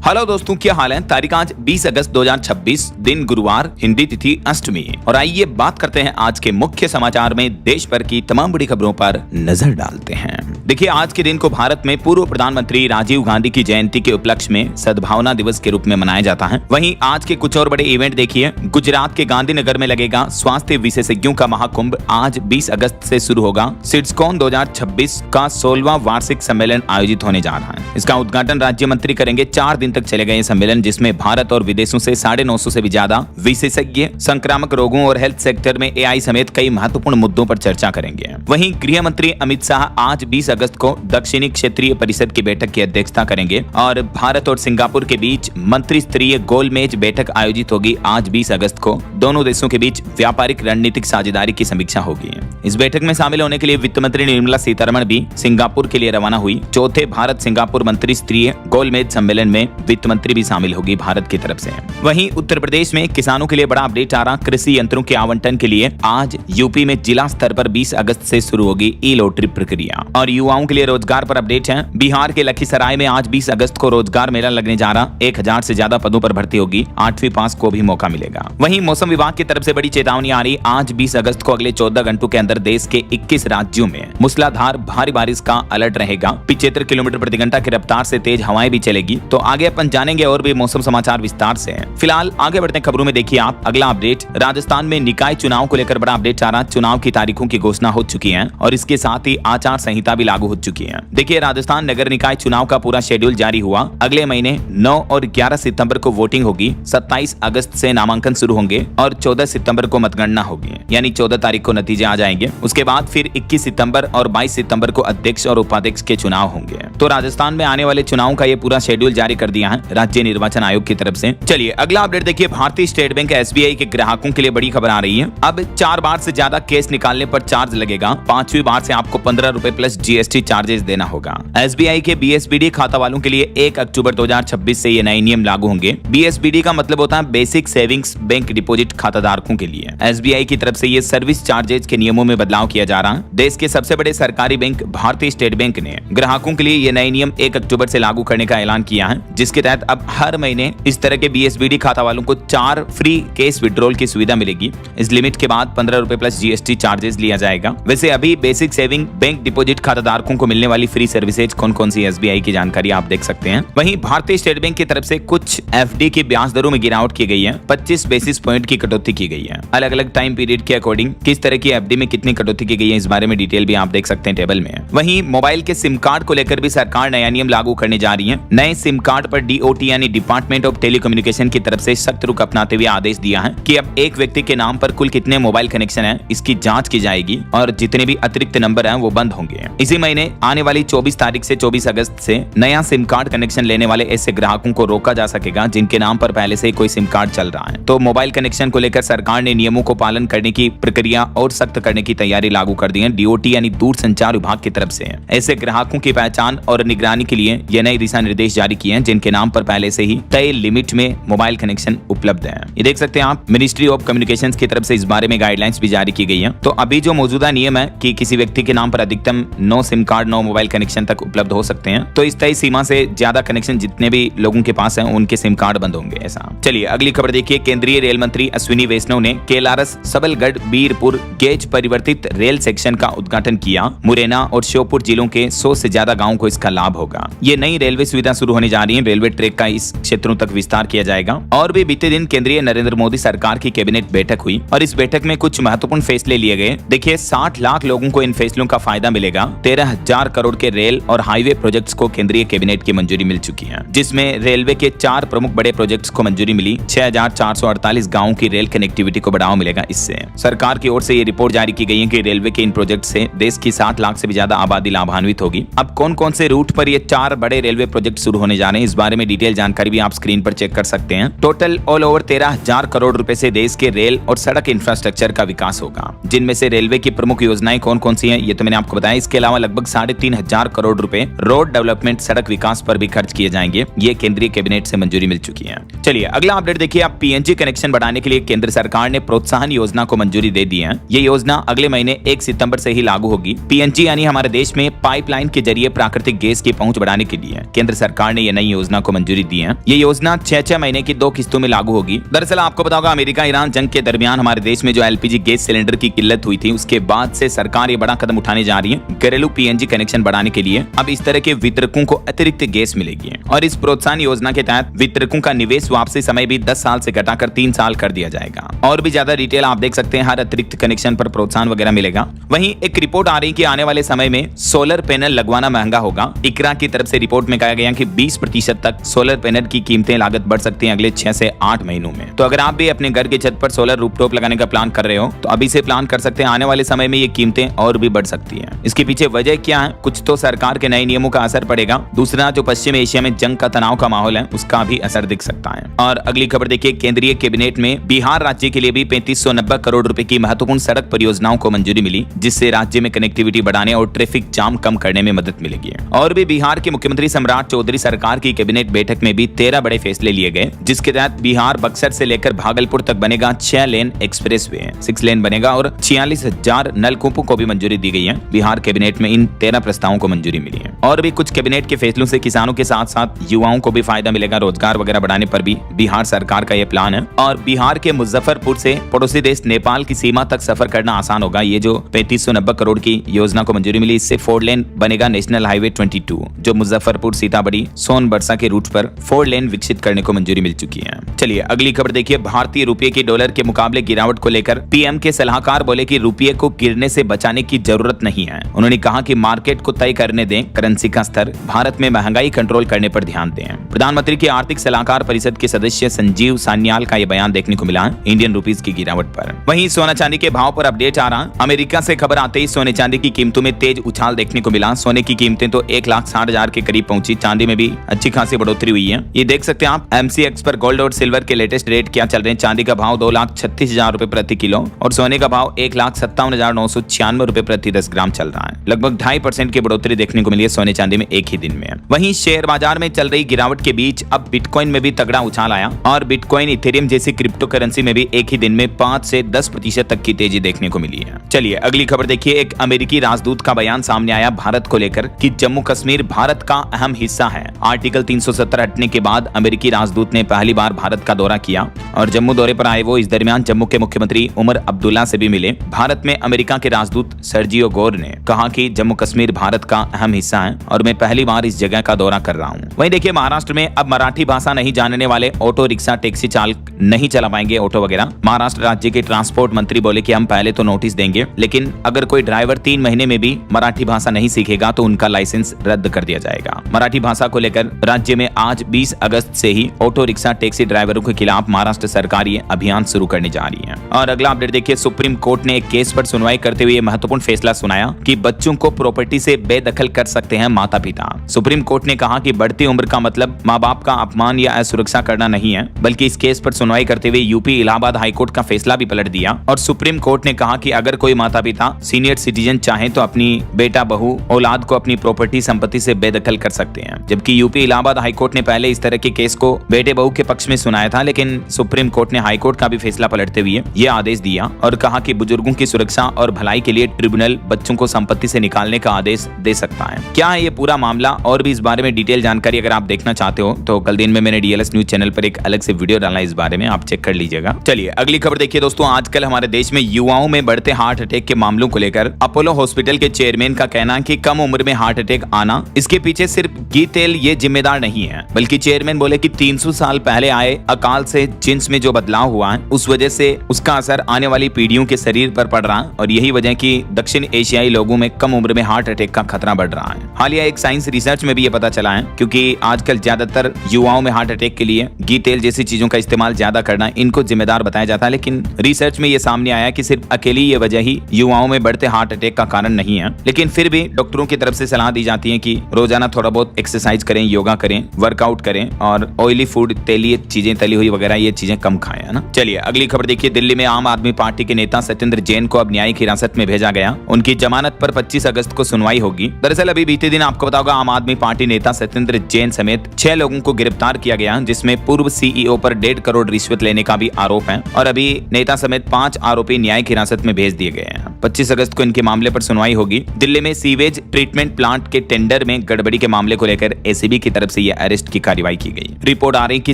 Hello दोस्तों, क्या हाल है। तारीख आज 20 अगस्त 2026, दिन गुरुवार, हिंदी तिथि अष्टमी। और आइए बात करते हैं आज के मुख्य समाचार में देश भर की तमाम बड़ी खबरों पर नजर डालते हैं। देखिए, आज के दिन को भारत में पूर्व प्रधानमंत्री राजीव गांधी की जयंती के उपलक्ष्य में सद्भावना दिवस के रूप में मनाया जाता है। वहीं आज के कुछ और बड़े इवेंट देखिए। गुजरात के गांधीनगर में लगेगा स्वास्थ्य विशेषज्ञों का महाकुंभ, आज 20 अगस्त से शुरू होगा। सिड्सकॉन 2026 का 16वां वार्षिक सम्मेलन आयोजित होने जा रहा है। इसका उद्घाटन राज्य मंत्री करेंगे। 4 दिन तक चलेगा ये सम्मेलन, जिसमें भारत और विदेशों से 950 से भी ज्यादा विशेषज्ञ संक्रामक रोगों और हेल्थ सेक्टर में एआई समेत कई महत्वपूर्ण मुद्दों पर चर्चा करेंगे। वहीं गृह मंत्री अमित शाह आज 20 अगस्त को दक्षिणी क्षेत्रीय परिषद की बैठक की अध्यक्षता करेंगे और भारत और सिंगापुर के बीच मंत्री स्तरीय गोलमेज बैठक आयोजित होगी। आज 20 अगस्त को दोनों देशों के बीच व्यापारिक रणनीतिक साझेदारी की समीक्षा होगी। इस बैठक में शामिल होने के लिए वित्त मंत्री निर्मला सीतारमण भी सिंगापुर के लिए रवाना हुई। चौथे भारत सिंगापुर मंत्री स्तरीय गोलमेज सम्मेलन में वित्त मंत्री भी शामिल होगी भारत की तरफ से। वहीं उत्तर प्रदेश में किसानों के लिए बड़ा अपडेट आ रहा। कृषि यंत्रों के आवंटन के लिए आज यूपी में जिला स्तर पर 20 अगस्त से शुरू होगी ई लॉटरी प्रक्रिया। और युवाओं के लिए रोजगार पर अपडेट है। बिहार के लखीसराय में आज 20 अगस्त को रोजगार मेला लगने जा रहा। 1000 से ज्यादा पदों पर भर्ती होगी। 8वीं पास को भी मौका मिलेगा। वहीं मौसम विभाग की तरफ से बड़ी चेतावनी आ रही। आज 20 अगस्त को अगले 14 घंटों के अंदर देश के 21 राज्यों में मूसलाधार भारी बारिश का अलर्ट रहेगा। 75 किलोमीटर प्रति घंटा की रफ्तार से तेज हवाएं भी चलेगी। तो आगे अपन जानेंगे और भी मौसम समाचार विस्तार से। फिलहाल आगे बढ़ते हैं खबरों में। देखिए आप अगला अपडेट, राजस्थान में निकाय चुनाव को लेकर बड़ा अपडेट आ रहा। चुनाव की तारीखों की घोषणा हो चुकी है और इसके साथ ही आचार संहिता भी लागू हो चुकी है। देखिए, राजस्थान नगर निकाय चुनाव का पूरा शेड्यूल जारी हुआ। अगले महीने 9 और 11 सितंबर को वोटिंग होगी। 27 अगस्त से नामांकन शुरू होंगे और 14 सितंबर को मतगणना होगी, यानी 14 तारीख को नतीजे आ जाएंगे। उसके बाद फिर 21 सितंबर और 22 सितंबर को अध्यक्ष और उपाध्यक्ष के चुनाव होंगे। तो राजस्थान में आने वाले चुनाव का ये पूरा शेड्यूल जारी कर दिया है राज्य निर्वाचन आयोग की तरफ से। चलिए अगला अपडेट देखिए। भारतीय स्टेट बैंक एसबीआई के ग्राहकों के लिए बड़ी खबर आ रही है। अब 4 बार से ज्यादा कैश निकालने पर चार्ज लगेगा। 5वीं बार से आपको 15 रुपए प्लस जीएसटी चार्जेस देना होगा। एसबीआई के बीएसबीडी खाता वालों के लिए 1 अक्टूबर 2026 से ये नए नियम लागू होंगे। बीएसबीडी का मतलब होता है बेसिक सेविंग्स बैंक डिपॉजिट खाताधारकों के लिए। एसबीआई की तरफ से ये सर्विस चार्जेस के नियमों में बदलाव किया जा रहा है। देश के सबसे बड़े सरकारी बैंक भारतीय स्टेट बैंक ने ग्राहकों के लिए ये नए नियम 1 अक्टूबर से लागू करने का ऐलान किया है, जिसके तहत अब हर महीने इस तरह के बीएसबीडी खाता वालों को 4 फ्री कैश विड्रॉल की सुविधा मिलेगी। इस लिमिट के बाद 15 रुपए प्लस जीएसटी चार्जेस लिया जाएगा। वैसे अभी बेसिक सेविंग बैंक डिपॉजिट खाताधारकों को मिलने वाली फ्री सर्विसेज कौन कौन सी एसबीआई की जानकारी आप देख सकते हैं। वहीं भारतीय स्टेट बैंक की तरफ से कुछ एफडी की ब्याज दरों में गिरावट की गई है। 25 बेसिस पॉइंट की कटौती की गई है। अलग अलग टाइम पीरियड के अकॉर्डिंग किस तरह की एफडी में कितनी कटौती की गई है, इस बारे में डिटेल भी आप देख सकते हैं टेबल में। वहीं मोबाइल के सिम कार्ड को लेकर भी सरकार नया नियम लागू करने जा रही है। नए सिम कार्ड पर डीओटी यानी डिपार्टमेंट ऑफ टेलीकम्युनिकेशन की तरफ से सख्त रुख अपनाते हुए आदेश दिया है कि अब एक व्यक्ति के नाम पर कुल कितने मोबाइल कनेक्शन हैं, इसकी जांच की जाएगी और जितने भी अतिरिक्त नंबर हैं वो बंद होंगे। इसी महीने आने वाली 24 तारीख से 24 अगस्त से नया सिम कार्ड कनेक्शन लेने वाले ऐसे ग्राहकों को रोका जा सकेगा जिनके नाम पर पहले से कोई सिम कार्ड चल रहा है। तो मोबाइल कनेक्शन को लेकर सरकार ने नियमों को पालन करने की प्रक्रिया और सख्त करने की तैयारी लागू कर दी है। डीओटी यानी दूर संचार विभाग की तरफ से ऐसे ग्राहकों की पहचान और निगरानी के लिए ये नए दिशा निर्देश जारी किए हैं जिनके नाम पर पहले से ही तय लिमिट में मोबाइल कनेक्शन उपलब्ध है। ये देख सकते हैं आप, मिनिस्ट्री ऑफ कम्युनिकेशंस की तरफ से इस बारे में गाइडलाइंस भी जारी की गई है। तो अभी जो मौजूदा नियम है कि किसी व्यक्ति के नाम पर अधिकतम 9 सिम कार्ड 9 मोबाइल कनेक्शन तक उपलब्ध हो सकते हैं, तो इस तय सीमा से ज्यादा कनेक्शन जितने भी लोगों के पास है उनके सिम कार्ड बंद होंगे ऐसा। चलिए अगली खबर देखिए। केंद्रीय रेल मंत्री अश्विनी वैष्णव ने केलारस सबलगढ़ बीरपुर गेज परिवर्तित रेल सेक्शन का उद्घाटन किया। मुरैना और श्योपुर जिलों के 100 से ज्यादा गाँव को इसका लाभ होगा। ये नई रेलवे सुविधा शुरू होने जा रही है। रेलवे ट्रैक का इस क्षेत्रों तक विस्तार किया जाएगा। और भी बीते दिन केंद्रीय नरेंद्र मोदी सरकार की कैबिनेट बैठक हुई और इस बैठक में कुछ महत्वपूर्ण फैसले लिए गए। देखिए, 60 लाख लोगों को इन फैसलों का फायदा मिलेगा। 13,000 करोड़ के रेल और हाईवे प्रोजेक्ट्स को केंद्रीय कैबिनेट की मंजूरी मिल चुकी है, जिसमें रेलवे के 4 प्रमुख बड़े प्रोजेक्ट्स को मंजूरी मिली। 6,448 गाँव की रेल कनेक्टिविटी को बढ़ावा मिलेगा। इससे सरकार की ओर से ये रिपोर्ट जारी की गई है कि रेलवे के इन प्रोजेक्ट से देश की 60 लाख से भी ज्यादा आबादी लाभान्वित होगी। अब कौन कौन से रूट पर ये 4 बड़े रेलवे प्रोजेक्ट शुरू होने जा रहे हैं, इस बारे में डिटेल जानकारी भी आप स्क्रीन पर चेक कर सकते हैं। टोटल ऑल ओवर 13,000 करोड़ रुपए से देश के रेल और सड़क इंफ्रास्ट्रक्चर का विकास होगा, जिनमें से रेलवे की प्रमुख योजनाएं कौन कौन सी हैं ये तो मैंने आपको बताया। इसके अलावा लगभग लगभग 3,500 करोड़ रुपए रोड डेवलपमेंट सड़क विकास पर भी खर्च किए जाएंगे। ये केंद्रीय कैबिनेट से मंजूरी मिल चुकी है। चलिए अगला अपडेट देखिए आप। पीएनजी कनेक्शन बढ़ाने के लिए केंद्र सरकार ने प्रोत्साहन योजना को मंजूरी दे दी है। ये योजना अगले महीने 1 सितंबर से ही लागू होगी। पीएनजी यानी हमारे देश में पाइपलाइन के जरिए प्राकृतिक गैस की पहुंच बढ़ाने के लिए केंद्र सरकार ने यह नई योजना को मंजूरी दी है। ये योजना 6 महीने की 2 किस्तों में लागू होगी। दरअसल आपको बताओगे अमेरिका ईरान जंग के दरमियान हमारे देश में जो एलपीजी गैस सिलेंडर की किल्लत हुई थी, उसके बाद से सरकार ये बड़ा कदम उठाने जा रही है घरेलू पीएनजी कनेक्शन बढ़ाने के लिए। अब इस तरह के वितरकों को अतिरिक्त गैस मिलेगी और इस प्रोत्साहन योजना के तहत वितरकों का निवेश वापसी समय भी 10 साल से घटाकर 3 साल कर दिया जाएगा। और भी ज्यादा डिटेल आप देख सकते हैं, हर अतिरिक्त कनेक्शन पर प्रोत्साहन वगैरह मिलेगा। वहीं एक रिपोर्ट आ रही है कि आने वाले समय में सोलर पैनल लगवाना महंगा होगा। इकरा की तरफ से रिपोर्ट में कहा गया कि 20% तक सोलर पैनल की कीमतें लागत बढ़ सकती हैं अगले 6 से 8 महीनों में। तो अगर आप भी अपने घर के छत पर सोलर रूफटॉप लगाने का प्लान कर रहे हो तो अभी से प्लान कर सकते हैं। आने वाले समय में ये कीमतें और भी बढ़ सकती हैं। इसके पीछे वजह क्या है? कुछ तो सरकार के नए नियमों का असर पड़ेगा, दूसरा जो पश्चिम एशिया में जंग का तनाव का माहौल है उसका भी असर दिख सकता है। और अगली खबर देखिए, केंद्रीय कैबिनेट में बिहार राज्य के लिए भी 3590 करोड़ रुपए की महत्वपूर्ण सड़क परियोजनाओं को मंजूरी मिली, जिससे राज्य में कनेक्टिविटी बढ़ाने और ट्रैफिक जाम कम करने में मदद मिलेगी। और भी बिहार के मुख्यमंत्री सम्राट चौधरी सरकार की कैबिनेट बैठक में भी 13 बड़े फैसले लिए गए, जिसके तहत बिहार बक्सर से लेकर भागलपुर तक बनेगा 6 लेन एक्सप्रेस वे, 6 लेन बनेगा और 46,000 नलकूपों को भी मंजूरी दी गई है। बिहार कैबिनेट में इन 13 प्रस्तावों को मंजूरी मिली है। और भी कुछ कैबिनेट के फैसलों से किसानों के साथ साथ युवाओं को भी फायदा मिलेगा। रोजगार वगैरह बढ़ाने पर भी बिहार सरकार का यह प्लान है। और बिहार के मुजफ्फरपुर से पड़ोसी देश नेपाल की सीमा तक सफर करना आसान होगा। ये जो 3590 करोड़ की योजना को मंजूरी मिली, इससे 4 लेन बनेगा नेशनल हाईवे 22, जो मुजफ्फरपुर सीतामढ़ी सोनबरसा के रूट पर 4 लेन विकसित करने को मंजूरी मिल चुकी है। चलिए अगली खबर देखिए, भारतीय रुपये की डॉलर के मुकाबले गिरावट को लेकर पीएम के सलाहकार बोले कि रुपये को गिरने से बचाने की जरूरत नहीं है। उन्होंने कहा कि मार्केट को तय करने दें करेंसी का स्तर, भारत में महंगाई कंट्रोल करने पर ध्यान दें। प्रधानमंत्री की आर्थिक सलाहकार परिषद के सदस्य संजीव सान्याल का यह बयान देखने को मिला इंडियन रुपीस की गिरावट पर। वहीं सोना चांदी के भाव पर अपडेट आ रहा। अमेरिका से खबर आते ही सोने चांदी की कीमतों में तेज उछाल देखने को मिला। सोने की कीमतें तो 1,60,000 के करीब पहुंची, चांदी में भी अच्छी खासी बढ़ोतरी हुई है। ये देख सकते हैं आप एमसीएक्स पर गोल्ड और सिल्वर के लेटेस्ट रेट क्या चल रहे हैं। चांदी का भाव 2,36,000 रुपए प्रति किलो और सोने का भाव 1,57,996 रुपए प्रति 10 ग्राम चल रहा है। लगभग 2.5% की बढ़ोतरी देखने को मिली है सोने चांदी में एक ही दिन में। वहीं शेयर बाजार में चल रही गिरावट के बीच अब बिटकॉइन में भी तगड़ा उछाल आया और बिटकॉइन इथेरियम जैसी क्रिप्टो करेंसी में भी एक ही दिन में 5 से 10% तक की तेजी देखने को मिली है। चलिए अगली खबर देखिए, एक अमेरिकी राजदूत का बयान सामने आया भारत को लेकर कि जम्मू कश्मीर भारत का अहम हिस्सा है। आर्टिकल 370 हटने के बाद अमेरिकी राजदूत ने पहली बार भारत का दौरा किया और जम्मू दौरे पर आए वो इस दरमियान जम्मू के मुख्यमंत्री उमर अब्दुल्ला से भी मिले। भारत में अमेरिका के राजदूत सर्जियो गोर ने कहा कि जम्मू कश्मीर भारत का अहम हिस्सा है और मैं पहली बार इस जगह का दौरा कर रहा हूँ। वहीं देखिए महाराष्ट्र में अब मराठी भाषा नहीं जानने वाले ऑटो रिक्शा टैक्सी चालक नहीं चला पाएंगे ऑटो वगैरह। महाराष्ट्र राज्य के ट्रांसपोर्ट मंत्री बोले कि हम पहले तो नोटिस देंगे, लेकिन अगर कोई ड्राइवर 3 महीने में भी मराठी भाषा नहीं सीखेगा तो उनका लाइसेंस रद्द कर दिया जाएगा। मराठी भाषा को लेकर राज्य में आज 20 अगस्त से ही ऑटो रिक्शा टैक्सी ड्राइवरों के खिलाफ महाराष्ट्र सरकार ये अभियान शुरू करने जा रही है। और अगला अपडेट देखिए, सुप्रीम कोर्ट ने एक केस पर सुनवाई करते हुए महत्वपूर्ण फैसला सुनाया कि बच्चों को प्रॉपर्टी से बेदखल कर सकते हैं माता पिता। सुप्रीम कोर्ट ने कहा कि बढ़ती उम्र का मतलब माँ बाप का अपमान या असुरक्षा करना नहीं है, बल्कि इस केस पर सुनवाई करते हुए यूपी इलाहाबाद हाईकोर्ट का फैसला भी पलट दिया। और सुप्रीम कोर्ट ने कहा कि अगर कोई माता पिता सीनियर सिटीजन चाहे तो अपनी बेटा बहू औलाद को अपनी प्रॉपर्टी संपत्ति से बेदखल कर सकते हैं। जबकि यूपी इलाहाबाद हाईकोर्ट ने पहले इस तरह के केस को बेटे बहू के पक्ष में सुनाया था, लेकिन सुप्रीम कोर्ट ने हाईकोर्ट का भी फैसला पलटते हुए यह आदेश दिया और कहा कि बुजुर्गों की सुरक्षा और भलाई के लिए ट्रिब्यूनल बच्चों को संपत्ति से निकालने का आदेश दे सकता है। क्या है ये पूरा मामला और भी इस बारे में डिटेल जानकारी अगर आप देखना चाहते हो तो कल दिन में मैंने डीएलएस न्यूज चैनल पर एक अलग से वीडियो डाला इस बारे में, आप चेक कर लीजिएगा। चलिए अगली खबर देखिए दोस्तों, आजकल हमारे देश में युवाओं में बढ़ते हार्ट अटैक के मामलों को लेकर अपोलो हॉस्पिटल के चेयरमैन का कहना है कि कम उम्र में हार्ट अटैक आना इसके पीछे सिर्फ घी तेल ये जिम्मेदार नहीं है, बल्कि चेयरमैन बोले कि 300 साल पहले आए अकाल से जिन्स में जो बदलाव हुआ है उस वजह से उसका असर आने वाली पीढ़ियों के शरीर पर पड़ रहा है और यही वजह कि दक्षिण एशियाई लोगों में कम उम्र में हार्ट अटैक का खतरा बढ़ रहा है। हालिया एक साइंस रिसर्च में भी ये पता चला है, क्योंकि आजकल ज्यादातर युवाओं में हार्ट अटैक के लिए घी तेल जैसी चीजों का इस्तेमाल ज्यादा करना इनको जिम्मेदार बताया जाता है, लेकिन रिसर्च में ये सामने आया कि सिर्फ अकेली ये वजह ही युवाओं में बढ़ते हार्ट अटैक का कारण नहीं है। लेकिन फिर भी डॉक्टरों की तरफ से सलाह दी जाती है कि रोजाना थोड़ा बहुत एक्सरसाइज करें, योगा करें, वर्कआउट करें और ऑयली फूड, तेलीय चीजें, तली हुई वगैरह ये चीजें कम खाएं, है ना। चलिए अगली खबर देखिए, दिल्ली में आम आदमी पार्टी के नेता सत्येंद्र जैन को अब न्यायिक हिरासत में भेजा गया। उनकी जमानत पर 25 अगस्त को सुनवाई होगी। दरअसल अभी बीते दिन आपको पता होगा आम आदमी पार्टी नेता सत्येंद्र जैन समेत 6 लोगों को गिरफ्तार किया गया, जिसमें पूर्व सीईओ पर 1.5 करोड़ रिश्वत लेने का भी आरोप है और अभी नेता समेत 5 आरोपी न्यायिक हिरासत में भेज दिए गए हैं। 25 अगस्त को इनके मामले पर सुनवाई होगी। दिल्ली में सीवेज ट्रीटमेंट प्लांट के टेंडर में गड़बड़ी के मामले को लेकर एसीबी की तरफ से यह अरेस्ट की कार्रवाई की गई। रिपोर्ट आ रही कि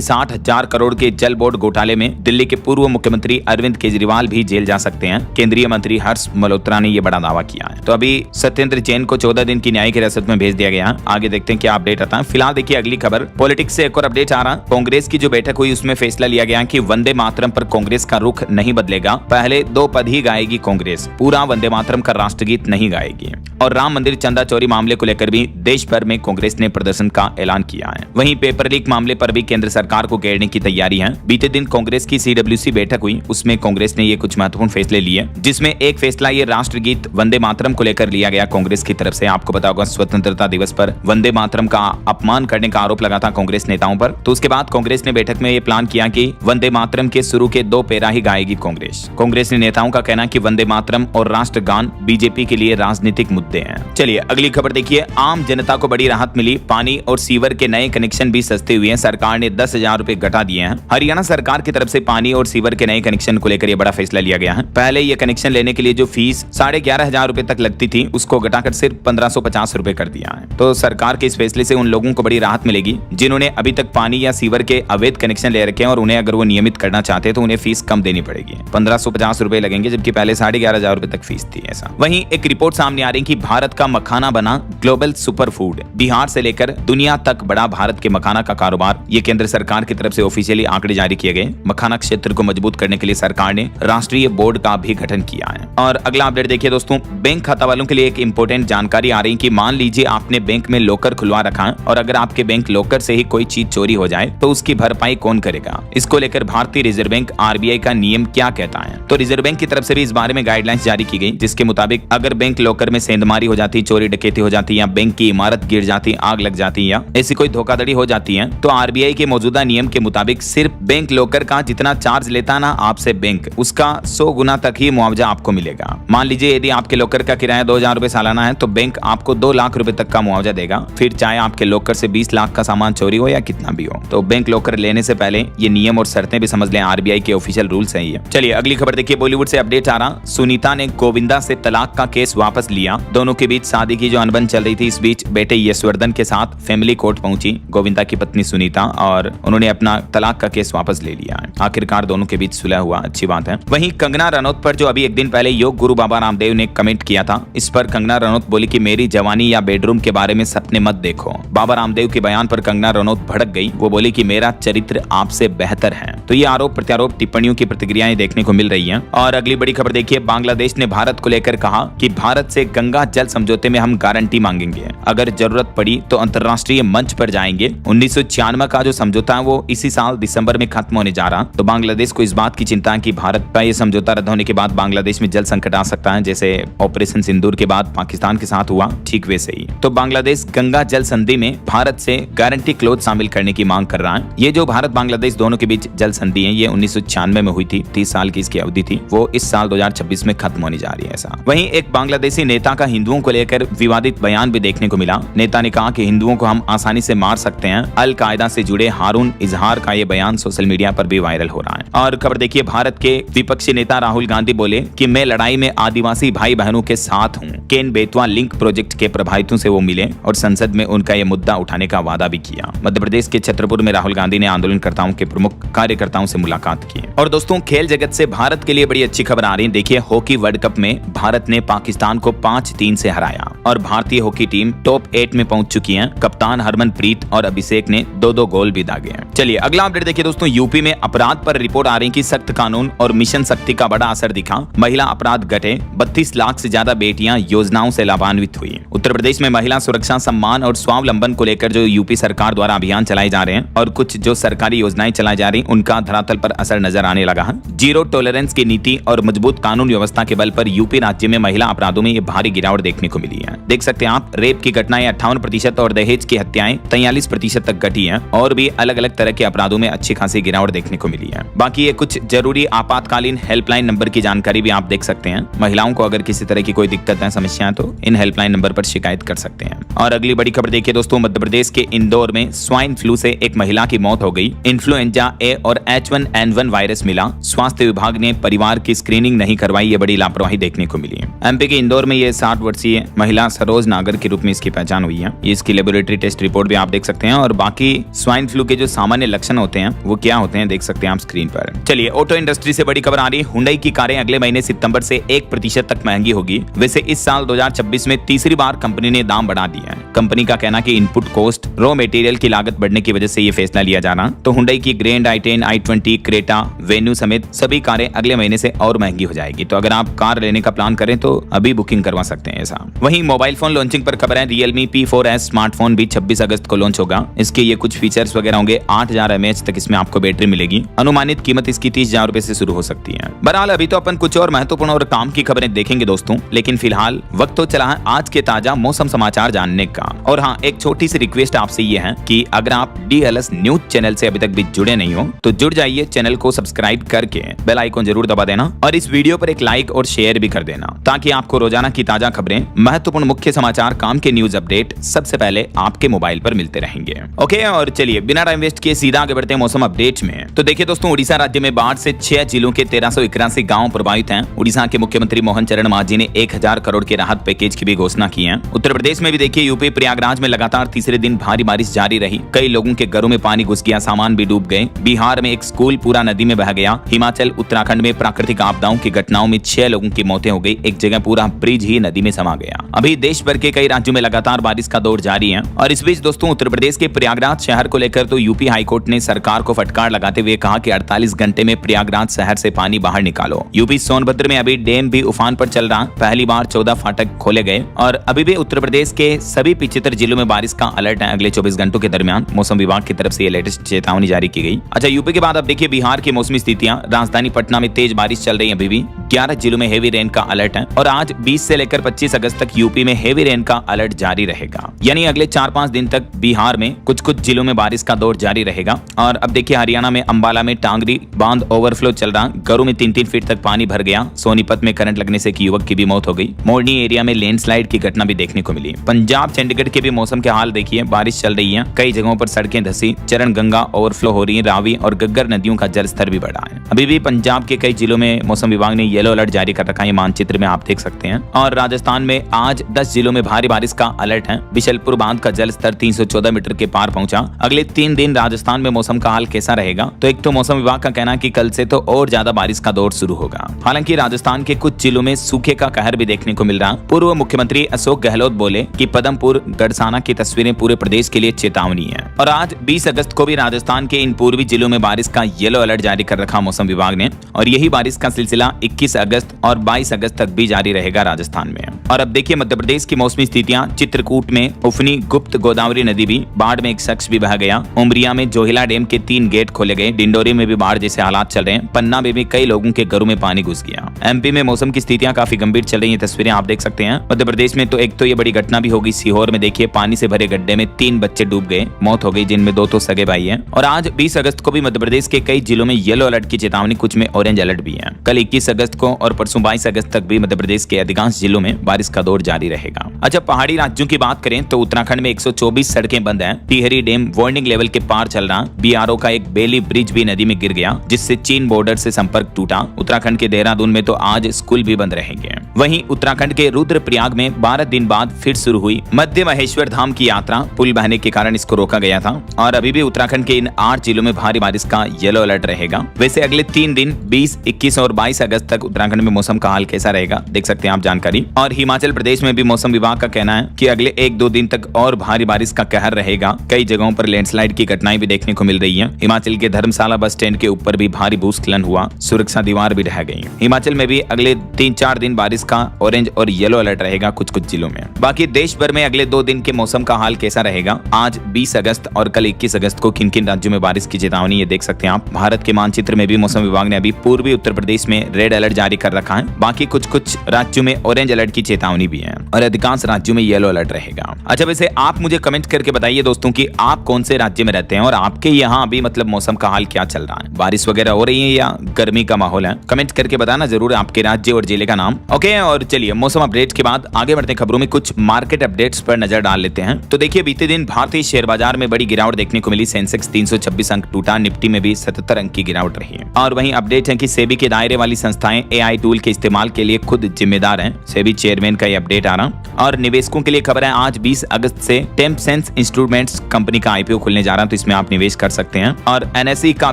60,000 करोड़ के जल बोर्ड घोटाले में दिल्ली के पूर्व मुख्यमंत्री अरविंद केजरीवाल भी जेल जा सकते हैं। केंद्रीय मंत्री हर्ष मल्होत्रा ने यह बड़ा दावा किया है। तो अभी सत्येंद्र जैन को 14 दिन की न्यायिक हिरासत में भेज दिया गया है। आगे देखते हैं क्या अपडेट आता है। फिलहाल देखिए अगली खबर पॉलिटिक्स से एक और अपडेट आ रहा। कांग्रेस की जो बैठक हुई उसमें फैसला लिया गया कि वंदे मातरम पर कांग्रेस का रुख नहीं बदलेगा। पहले 2 पद ही गाएगी कांग्रेस, पूरा वंदे मातरम का राष्ट्रगीत नहीं गाएगी। और राम मंदिर चंदा चोरी मामले को लेकर भी देश भर में कांग्रेस ने प्रदर्शन का ऐलान किया है। वहीं पेपर लीक मामले पर भी केंद्र सरकार को घेरने की तैयारी है। बीते दिन कांग्रेस की CWC बैठक हुई, उसमें कांग्रेस ने ये कुछ महत्वपूर्ण फैसले लिए, जिसमें एक फैसला ये राष्ट्रगीत वंदे मातरम को लेकर लिया गया कांग्रेस की तरफ से। आपको पता होगा स्वतंत्रता दिवस पर वंदे मातरम का अपमान करने का आरोप लगा था कांग्रेस नेताओं पर। तो उसके बाद कांग्रेस ने बैठक में ये प्लान किया कि वंदे मातरम के शुरू के 2 पैरा ही गाएगी कांग्रेस। कांग्रेस ने नेताओं का कहना कि वंदे मातरम और राष्ट्रगान बीजेपी के लिए राजनीतिक मुद्दे हैं। चलिए अगली खबर देखिए। आम जनता को बड़ी राहत मिली, पानी और सीवर के नए कनेक्शन भी सस्ते हुए हैं। सरकार ने 10,000 रुपए घटा दिए हैं। हरियाणा सरकार की तरफ से पानी और सीवर के नए कनेक्शन को लेकर यह बड़ा फैसला लिया गया है। पहले ये कनेक्शन लेने के लिए जो फीस 11,500 रुपए तक लगती थी, उसको घटाकर सिर्फ 1,550 रुपए कर दिया है। तो सरकार के इस फैसले से उन लोगों को बड़ी राहत मिलेगी जिन्होंने अभी तक पानी या सीवर के अवैध कनेक्शन ले रखे हैं और उन्हें अगर वो नियमित करना चाहते हैं तो उन्हें फीस कम देनी पड़ेगी। 1,550 रुपए लगेंगे, जबकि पहले 11,500 रुपए तक फीस थी। ऐसा वहीं एक रिपोर्ट सामने आ रही कि भारत का मखाना बना ग्लोबल सुपर फूड। बिहार से लेकर दुनिया तक बड़ा भारत के मखाना का कारोबार। ये केंद्र सरकार की तरफ से ऑफिशियली आंकड़े जारी किए गए। मखाना क्षेत्र को मजबूत करने के लिए सरकार ने राष्ट्रीय बोर्ड का भी गठन किया है। और अगला अपडेट देखिए दोस्तों, बैंक खाता वालों के लिए एक इंपॉर्टेंट जानकारी आ रही है कि मान लीजिए आपने बैंक में लॉकर खुलवा रखा है और अगर आपके बैंक लॉकर से ही कोई चीज चोरी हो जाए तो उसकी भरपाई कौन करेगा। इसको लेकर भारतीय रिजर्व बैंक RBI का नियम क्या कहता है। तो रिजर्व बैंक की तरफ से भी इस बारे में गाइडलाइंस जारी की गई, जिसके मुताबिक अगर बैंक लॉकर में सेंधमारी हो जाती, चोरी डकैती हो जाती या बैंक की इमारत गिर जाती, आग लग जाती या ऐसी कोई धोखाधड़ी हो जाती है तो RBI के मौजूदा नियम के मुताबिक सिर्फ बैंक लॉकर का जितना चार्ज लेता ना आपसे बैंक, उसका 100 गुना तक ही मुआवजा आपको मिलेगा। मान लीजिए यदि आपके लॉकर का किराया 2,000 रुपए सालाना है तो बैंक आपको 2 लाख रुपए तक का मुआवजा देगा, फिर चाहे आपके लॉकर से 20 लाख का सामान चोरी हो या कितना भी हो। तो बैंक लॉकर लेने से पहले ये नियम और शर्तें भी समझ लें, RBI के ऑफिशियल रूल्स हैं ये। चलिए अगली खबर देखिए। बॉलीवुड से अपडेट आ रहा, सुनीता ने गोविंदा से तलाक का केस वापस लिया। दोनों के बीच शादी की जो अनबन चल रही थी, इस बीच बेटे यशवर्धन के साथ फैमिली कोर्ट पहुंची गोविंदा की पत्नी सुनीता और उन्होंने अपना तलाक का केस वापस ले लिया है। आखिरकार दोनों के बीच सुलह हुआ, अच्छी बात है। वहीं कंगना रनौत पर जो अभी एक दिन पहले योग गुरु बाबा रामदेव ने कमेंट किया था, इस पर कंगना रनौत बोली कि मेरी जवानी या बेडरूम के बारे में सपने मत देखो। बाबा रामदेव के बयान पर कंगना रनौत भड़क गई। वो बोली कि मेरा चरित्र आपसे बेहतर है। तो ये आरोप प्रत्यारोप टिप्पणियों की प्रतिक्रियाएं देखने को मिल रही हैं। और अगली बड़ी खबर देखिए, बांग्लादेश ने भारत को लेकर कहा कि भारत से गंगा जल समझौते में हम गारंटी मांगेंगे, अगर जरूरत पड़ी तो अंतर्राष्ट्रीय मंच पर जाएंगे। 1996 का जो समझौता है वो इसी साल दिसंबर में खत्म होने जा रहा। तो बांग्लादेश को इस बात की चिंता है कि भारत का ये समझौता रद्द होने के बाद बांग्लादेश में जल संकट आ सकता है, जैसे ऑपरेशन सिंदूर के बाद पाकिस्तान के साथ हुआ, ठीक वैसे ही। तो बांग्लादेश गंगा जल संधि में भारत से गारंटी क्लोज शामिल करने की मांग कर रहा है। ये जो भारत बांग्लादेश दोनों के बीच जल संधि है, ये 1996 में हुई थी, 30 साल की इसकी अवधि थी, वो इस साल 2026 में खत्म होने जा रही है। ऐसा वहीं एक बांग्लादेशी नेता का हिंदुओं को लेकर विवादित बयान भी देखने को मिला। नेता ने कहा कि हिंदुओं को हम आसानी से मार सकते हैं। अल कायदा से जुड़े हारून इजहार का ये बयान सोशल मीडिया पर भी वायरल हो रहा है। और खबर देखिए, भारत के विपक्षी नेता राहुल गांधी बोले कि मैं लड़ाई में आदिवासी भाई बहनों के साथ हूं। केन बेतवा लिंक प्रोजेक्ट के प्रभावितों से वो मिले और संसद में उनका ये मुद्दा उठाने का वादा भी किया। मध्य प्रदेश के छतरपुर में राहुल गांधी ने आंदोलनकर्ताओं के प्रमुख कार्यकर्ताओं से मुलाकात की। और दोस्तों, खेल जगत से भारत के लिए बड़ी अच्छी खबर आ रही है। देखिए, हॉकी वर्ल्ड कप में भारत ने पाकिस्तान को 5-3 से हराया और भारतीय हॉकी टीम टॉप 8 में पहुंच चुकी है। कप्तान हरमनप्रीत और अभिषेक ने 2-2 गोल भी दागे हैं। चलिए अगला अपडेट देखिए दोस्तों, यूपी में अपराध पर रिपोर्ट आ रही कि सख्त कानून और मिशन शक्ति का बड़ा असर दिखा। महिला अपराध घटे, 32 लाख से ज्यादा बेटियां योजनाओं से लाभान्वित हुई। उत्तर प्रदेश में महिला सुरक्षा, सम्मान और स्वावलंबन को लेकर जो यूपी सरकार द्वारा अभियान चलाए जा रहे हैं और कुछ जो सरकारी योजनाएं चलाई जा रही, उनका धरातल पर असर नजर आने लगा है। जीरो टॉलरेंस की नीति और मजबूत कानून व्यवस्था के बल पर यूपी राज्य में महिला अपराधों में ये भारी गिरावट देखने को मिली है। देख सकते हैं आप, रेप की घटनाएं 58% और दहेज की हत्याएं 43% तक घटी हैं और भी अलग अलग तरह के अपराधों में अच्छी खासी गिरावट देखने को मिली है। बाकी ये कुछ जरूरी आपातकालीन हेल्पलाइन नंबर की जानकारी भी आप देख सकते हैं। महिलाओं को अगर किसी तरह की कोई दिक्कत है, समस्या समस्याएं तो इन हेल्पलाइन नंबर पर शिकायत कर सकते हैं। और अगली बड़ी खबर देखिए दोस्तों, मध्य प्रदेश के इंदौर में स्वाइन फ्लू से एक महिला की मौत हो गई। इन्फ्लुएंजा ए और H1N1 वायरस मिला। स्वास्थ्य विभाग ने परिवार की स्क्रीनिंग नहीं करवाई, ये बड़ी लापरवाही देखने को मिली है। एमपी के इंदौर में ये 60 वर्षीय महिला सरोज नागर के रूप में इसकी पहचान हुई है। इसकी लेबोरेटरी टेस्ट रिपोर्ट भी आप देख सकते हैं। और बाकी स्वाइन फ्लू के जो सामान्य लक्षण होते हैं वो क्या होते हैं देख सकते हैं आप स्क्रीन पर। चलिए ऑटो इंडस्ट्री से बड़ी खबर आ रही है। हुंडई की कारें अगले महीने सितंबर से 1% तक महंगी होगी। वैसे इस साल 2026 में तीसरी बार कंपनी ने दाम बढ़ा दिया है। कंपनी का कहना कि इनपुट कॉस्ट, रॉ मटेरियल की लागत बढ़ने की वजह से ये फैसला लिया जाना। तो हुंडई की grand i10, i20, Creta, venue समेत सभी कारें अगले महीने से और महंगी हो जाएगी। तो अगर आप कार लेने का प्लान करें तो अभी बुकिंग करवा सकते हैं ऐसा। वहीं मोबाइल फोन लॉन्चिंग पर खबर है। Realme P4S स्मार्टफोन भी 26 अगस्त को लॉन्च होगा। इसके ये कुछ फीचर्स वगैरह होंगे। 8000 mAh तक इसमें आपको बैटरी मिलेगी। अनुमानित कीमत इसकी 30,000 रुपए से शुरू हो सकती है। बहरहाल अभी तो अपन कुछ और महत्वपूर्ण और काम की खबरें देखेंगे दोस्तों, लेकिन फिलहाल वक्त तो चला है आज के ताजा मौसम समाचार जानने का। और हाँ, एक छोटी सी रिक्वेस्ट आपसे ये है कि अगर आप DLS न्यूज चैनल से अभी तक भी जुड़े नहीं हो तो जुड़ जाइए, चैनल को सब्सक्राइब करके बेल आइकन जरूर दबा देना और इस वीडियो पर एक लाइक और शेयर भी कर देना, ताकि आपको रोजाना की ताजा खबरें, महत्वपूर्ण मुख्य समाचार, काम के न्यूज अपडेट सबसे पहले आपके मोबाइल पर मिलते रहेंगे। ओके, और चलिए बिना टाइम वेस्ट किए सीधा आगे बढ़ते हैं मौसम अपडेट में। तो देखिए दोस्तों, उड़ीसा राज्य में बाढ़ से 6 जिलों के 1381 गांव प्रभावित हैं। उड़ीसा के मुख्यमंत्री मोहन चरण मांझी ने 1000 करोड़ के राहत पैकेज की भी घोषणा की है। उत्तर प्रदेश में भी देखिए, यूपी प्रयागराज में लगातार तीसरे दिन भारी बारिश जारी रही। कई लोगों के घरों में पानी घुस गया, सामान भी डूब गए। बिहार में एक स्कूल पूरा नदी में बह गया। हिमाचल, उत्तराखंड में प्राकृतिक आपदाओं की घटनाओं में 6 लोगों की मौतें हो गई। एक जगह पूरा ब्रिज ही नदी में समा गया। अभी देश भर के कई राज्यों में लगातार बारिश का दौर जारी है। और इस बीच दोस्तों, उत्तर प्रदेश के प्रयागराज शहर को लेकर तो यूपी हाईकोर्ट ने सरकार को फटकार लगाते हुए कहा कि 48 घंटे में प्रयागराज शहर से पानी बाहर निकालो। यूपी सोनभद्र में अभी डैम भी उफान पर चल रहा। पहली बार 14 फाटक खोले गए और अभी भी उत्तर प्रदेश के सभी 75 जिलों में बारिश का अलर्ट है। अगले 24 घंटों के दरमियान मौसम विभाग की तरफ से ये लेटेस्ट चेतावनी जारी की गई। अच्छा, यूपी के बाद अब देखिए बिहार की मौसमी स्थितियां। राजधानी पटना में तेज बारिश चल रही है। अभी भी 11 जिलों में हेवी रेन का अलर्ट है और आज 20 से लेकर 25 अगस्त तक यूपी में हेवी रेन का अलर्ट जारी रहेगा। यानी अगले 4-5 दिन तक बिहार में कुछ जिलों में बारिश का दौर जारी रहेगा। और अब देखिए, हरियाणा में अंबाला में टांगरी बांध ओवरफ्लो चल रहा। घरों में 3-3 फीट तक पानी भर गया। सोनीपत में करंट लगने से एक युवक की भी मौत हो गई। मोरनी एरिया में लैंडस्लाइड की घटना भी देखने को मिली। पंजाब चंडीगढ़ के भी मौसम के हाल देखिए, बारिश चल रही है। कई जगहों पर सड़कें धसी, चरण गंगा ओवरफ्लो हो रही है। रावी और गग्गर नदियों का जलस्तर भी बढ़ा है। अभी भी पंजाब के कई जिलों में मौसम विभाग ने येलो अलर्ट जारी कर रखा है। मानचित्र में आप देख सकते हैं। और राजस्थान में आज 10 जिलों में भारी बारिश का अलर्ट है। बिशलपुर बांध का जलस्तर 314 मीटर के पार पहुंचा। अगले 3 दिन राजस्थान में मौसम का हाल कैसा रहेगा? तो एक तो मौसम विभाग का कहना है कि कल से तो और ज्यादा बारिश का दौर शुरू होगा। हालांकि राजस्थान के कुछ जिलों में सूखे का कहर भी देखने को मिल रहा। पूर्व मुख्यमंत्री अशोक गहलोत बोले कि पदमपुर, गढ़साना की तस्वीरें पूरे प्रदेश के लिए चेतावनी है। और आज 20 अगस्त को भी राजस्थान के इन पूर्वी जिलों में बारिश का येलो अलर्ट जारी कर रखा मौसम विभाग ने। और यही बारिश का सिलसिला 21 अगस्त और 22 अगस्त तक भी जारी रहेगा राजस्थान में। और अब देखिए मध्य प्रदेश की मौसमी स्थितियां। चित्रकूट में उफनी गुप्त गोदावरी नदी भी, बाढ़ में एक शख्स भी बह गया। उमरिया में जोहिला डैम के 3 गेट खोले गए। डिंडोरी में भी बाढ़ जैसे हालात चल रहे हैं। पन्ना में भी कई लोगों के घरों में पानी घुस गया। एमपी में मौसम की स्थितियां काफी गंभीर चल रही हैं। तस्वीरें आप देख सकते हैं। मध्य प्रदेश में तो एक तो ये बड़ी घटना भी होगी। सीहोर में देखिए, पानी से भरे गड्ढे में 3 बच्चे डूब गए, मौत हो गई, जिनमें 2 तो सगे भाई हैं। और आज 20 अगस्त को भी मध्य प्रदेश के कई जिलों में येलो अलर्ट की चेतावनी, कुछ में ऑरेंज अलर्ट भी है। कल 21 अगस्त को और परसों 22 अगस्त तक भी मध्य प्रदेश के अधिकांश जिलों में बारिश का दौर जारी रहेगा। अच्छा, पहाड़ी राज्यों की बात करें तो उत्तराखंड में 124 सड़कें बंद हैं। टिहरी डैम वार्निंग लेवल के पार चल रहा। बीआरओ का एक बेली ब्रिज भी नदी में गिर गया, जिससे चीन बॉर्डर से संपर्क टूटा। उत्तराखंड के देहरादून में तो आज स्कूल भी बंद रहेंगे। वहीं उत्तराखंड के रुद्रप्रयाग में 12 दिन बाद फिर शुरू हुई मध्य महेश्वर धाम की यात्रा। पुल बहने के कारण इसको रोका गया था। और अभी भी उत्तराखंड के इन 8 जिलों में भारी बारिश का येलो अलर्ट रहेगा। वैसे अगले 3 दिन 20, 21 और 22 अगस्त तक उत्तराखंड में मौसम का हाल कैसा रहेगा देख सकते हैं आप जानकारी। और हिमाचल प्रदेश में भी मौसम विभाग का कहना है कि अगले 1-2 दिन तक और भारी बारिश का कहर रहेगा। कई जगहों पर लैंडस्लाइड की घटनाएं भी देखने को मिल रही है। हिमाचल के धर्मशाला बस स्टैंड के ऊपर भी भारी भूस्खलन हुआ, सुरक्षा दीवार भी ढह गई। हिमाचल में भी अगले 3-4 दिन बारिश का ऑरेंज और येलो अलर्ट रहेगा कुछ जिलों में। बाकी देश भर में अगले 2 दिन के मौसम का हाल कैसा रहेगा? आज 20 अगस्त और कल 21 अगस्त को किन किन राज्यों में बारिश की चेतावनी ये देख सकते हैं आप। भारत के मानचित्र में भी मौसम विभाग ने अभी पूर्वी उत्तर प्रदेश में रेड अलर्ट जारी कर रखा है। बाकी कुछ राज्यों में ऑरेंज अलर्ट की चेतावनी भी है और अधिकांश राज्यों में येलो अलर्ट रहेगा। अच्छा, वैसे आप मुझे कमेंट करके बताइए दोस्तों कि आप कौन से राज्य में रहते हैं और आपके यहाँ अभी मतलब मौसम का हाल क्या चल रहा है। बारिश वगैरह हो रही है या गर्मी का माहौल है? कमेंट करके बताना जरूर आपके राज्य और जिले का नाम। ओके, और चलिए मौसम मौसम अपडेट के बाद आगे बढ़ते खबरों में कुछ मार्केट अपडेट्स पर नजर डाल लेते हैं। तो देखिए, बीते दिन भारतीय शेयर बाजार में बड़ी गिरावट देखने को मिली। सेंसेक्स 326 अंक टूटा, निफ्टी में भी 77 अंक की गिरावट रही है। और वहीं अपडेट है कि सेबी के दायरे वाली संस्थाएं एआई टूल के इस्तेमाल के लिए खुद जिम्मेदार हैं। सेबी चेयरमैन का ये अपडेट आ रहा। और निवेशकों के लिए खबर है, आज 20 अगस्त से टेम्पसेंस इंस्ट्रूमेंट्स कंपनी का आईपीओ खुलने जा रहा है, तो इसमें आप निवेश कर सकते हैं। और एनएसई का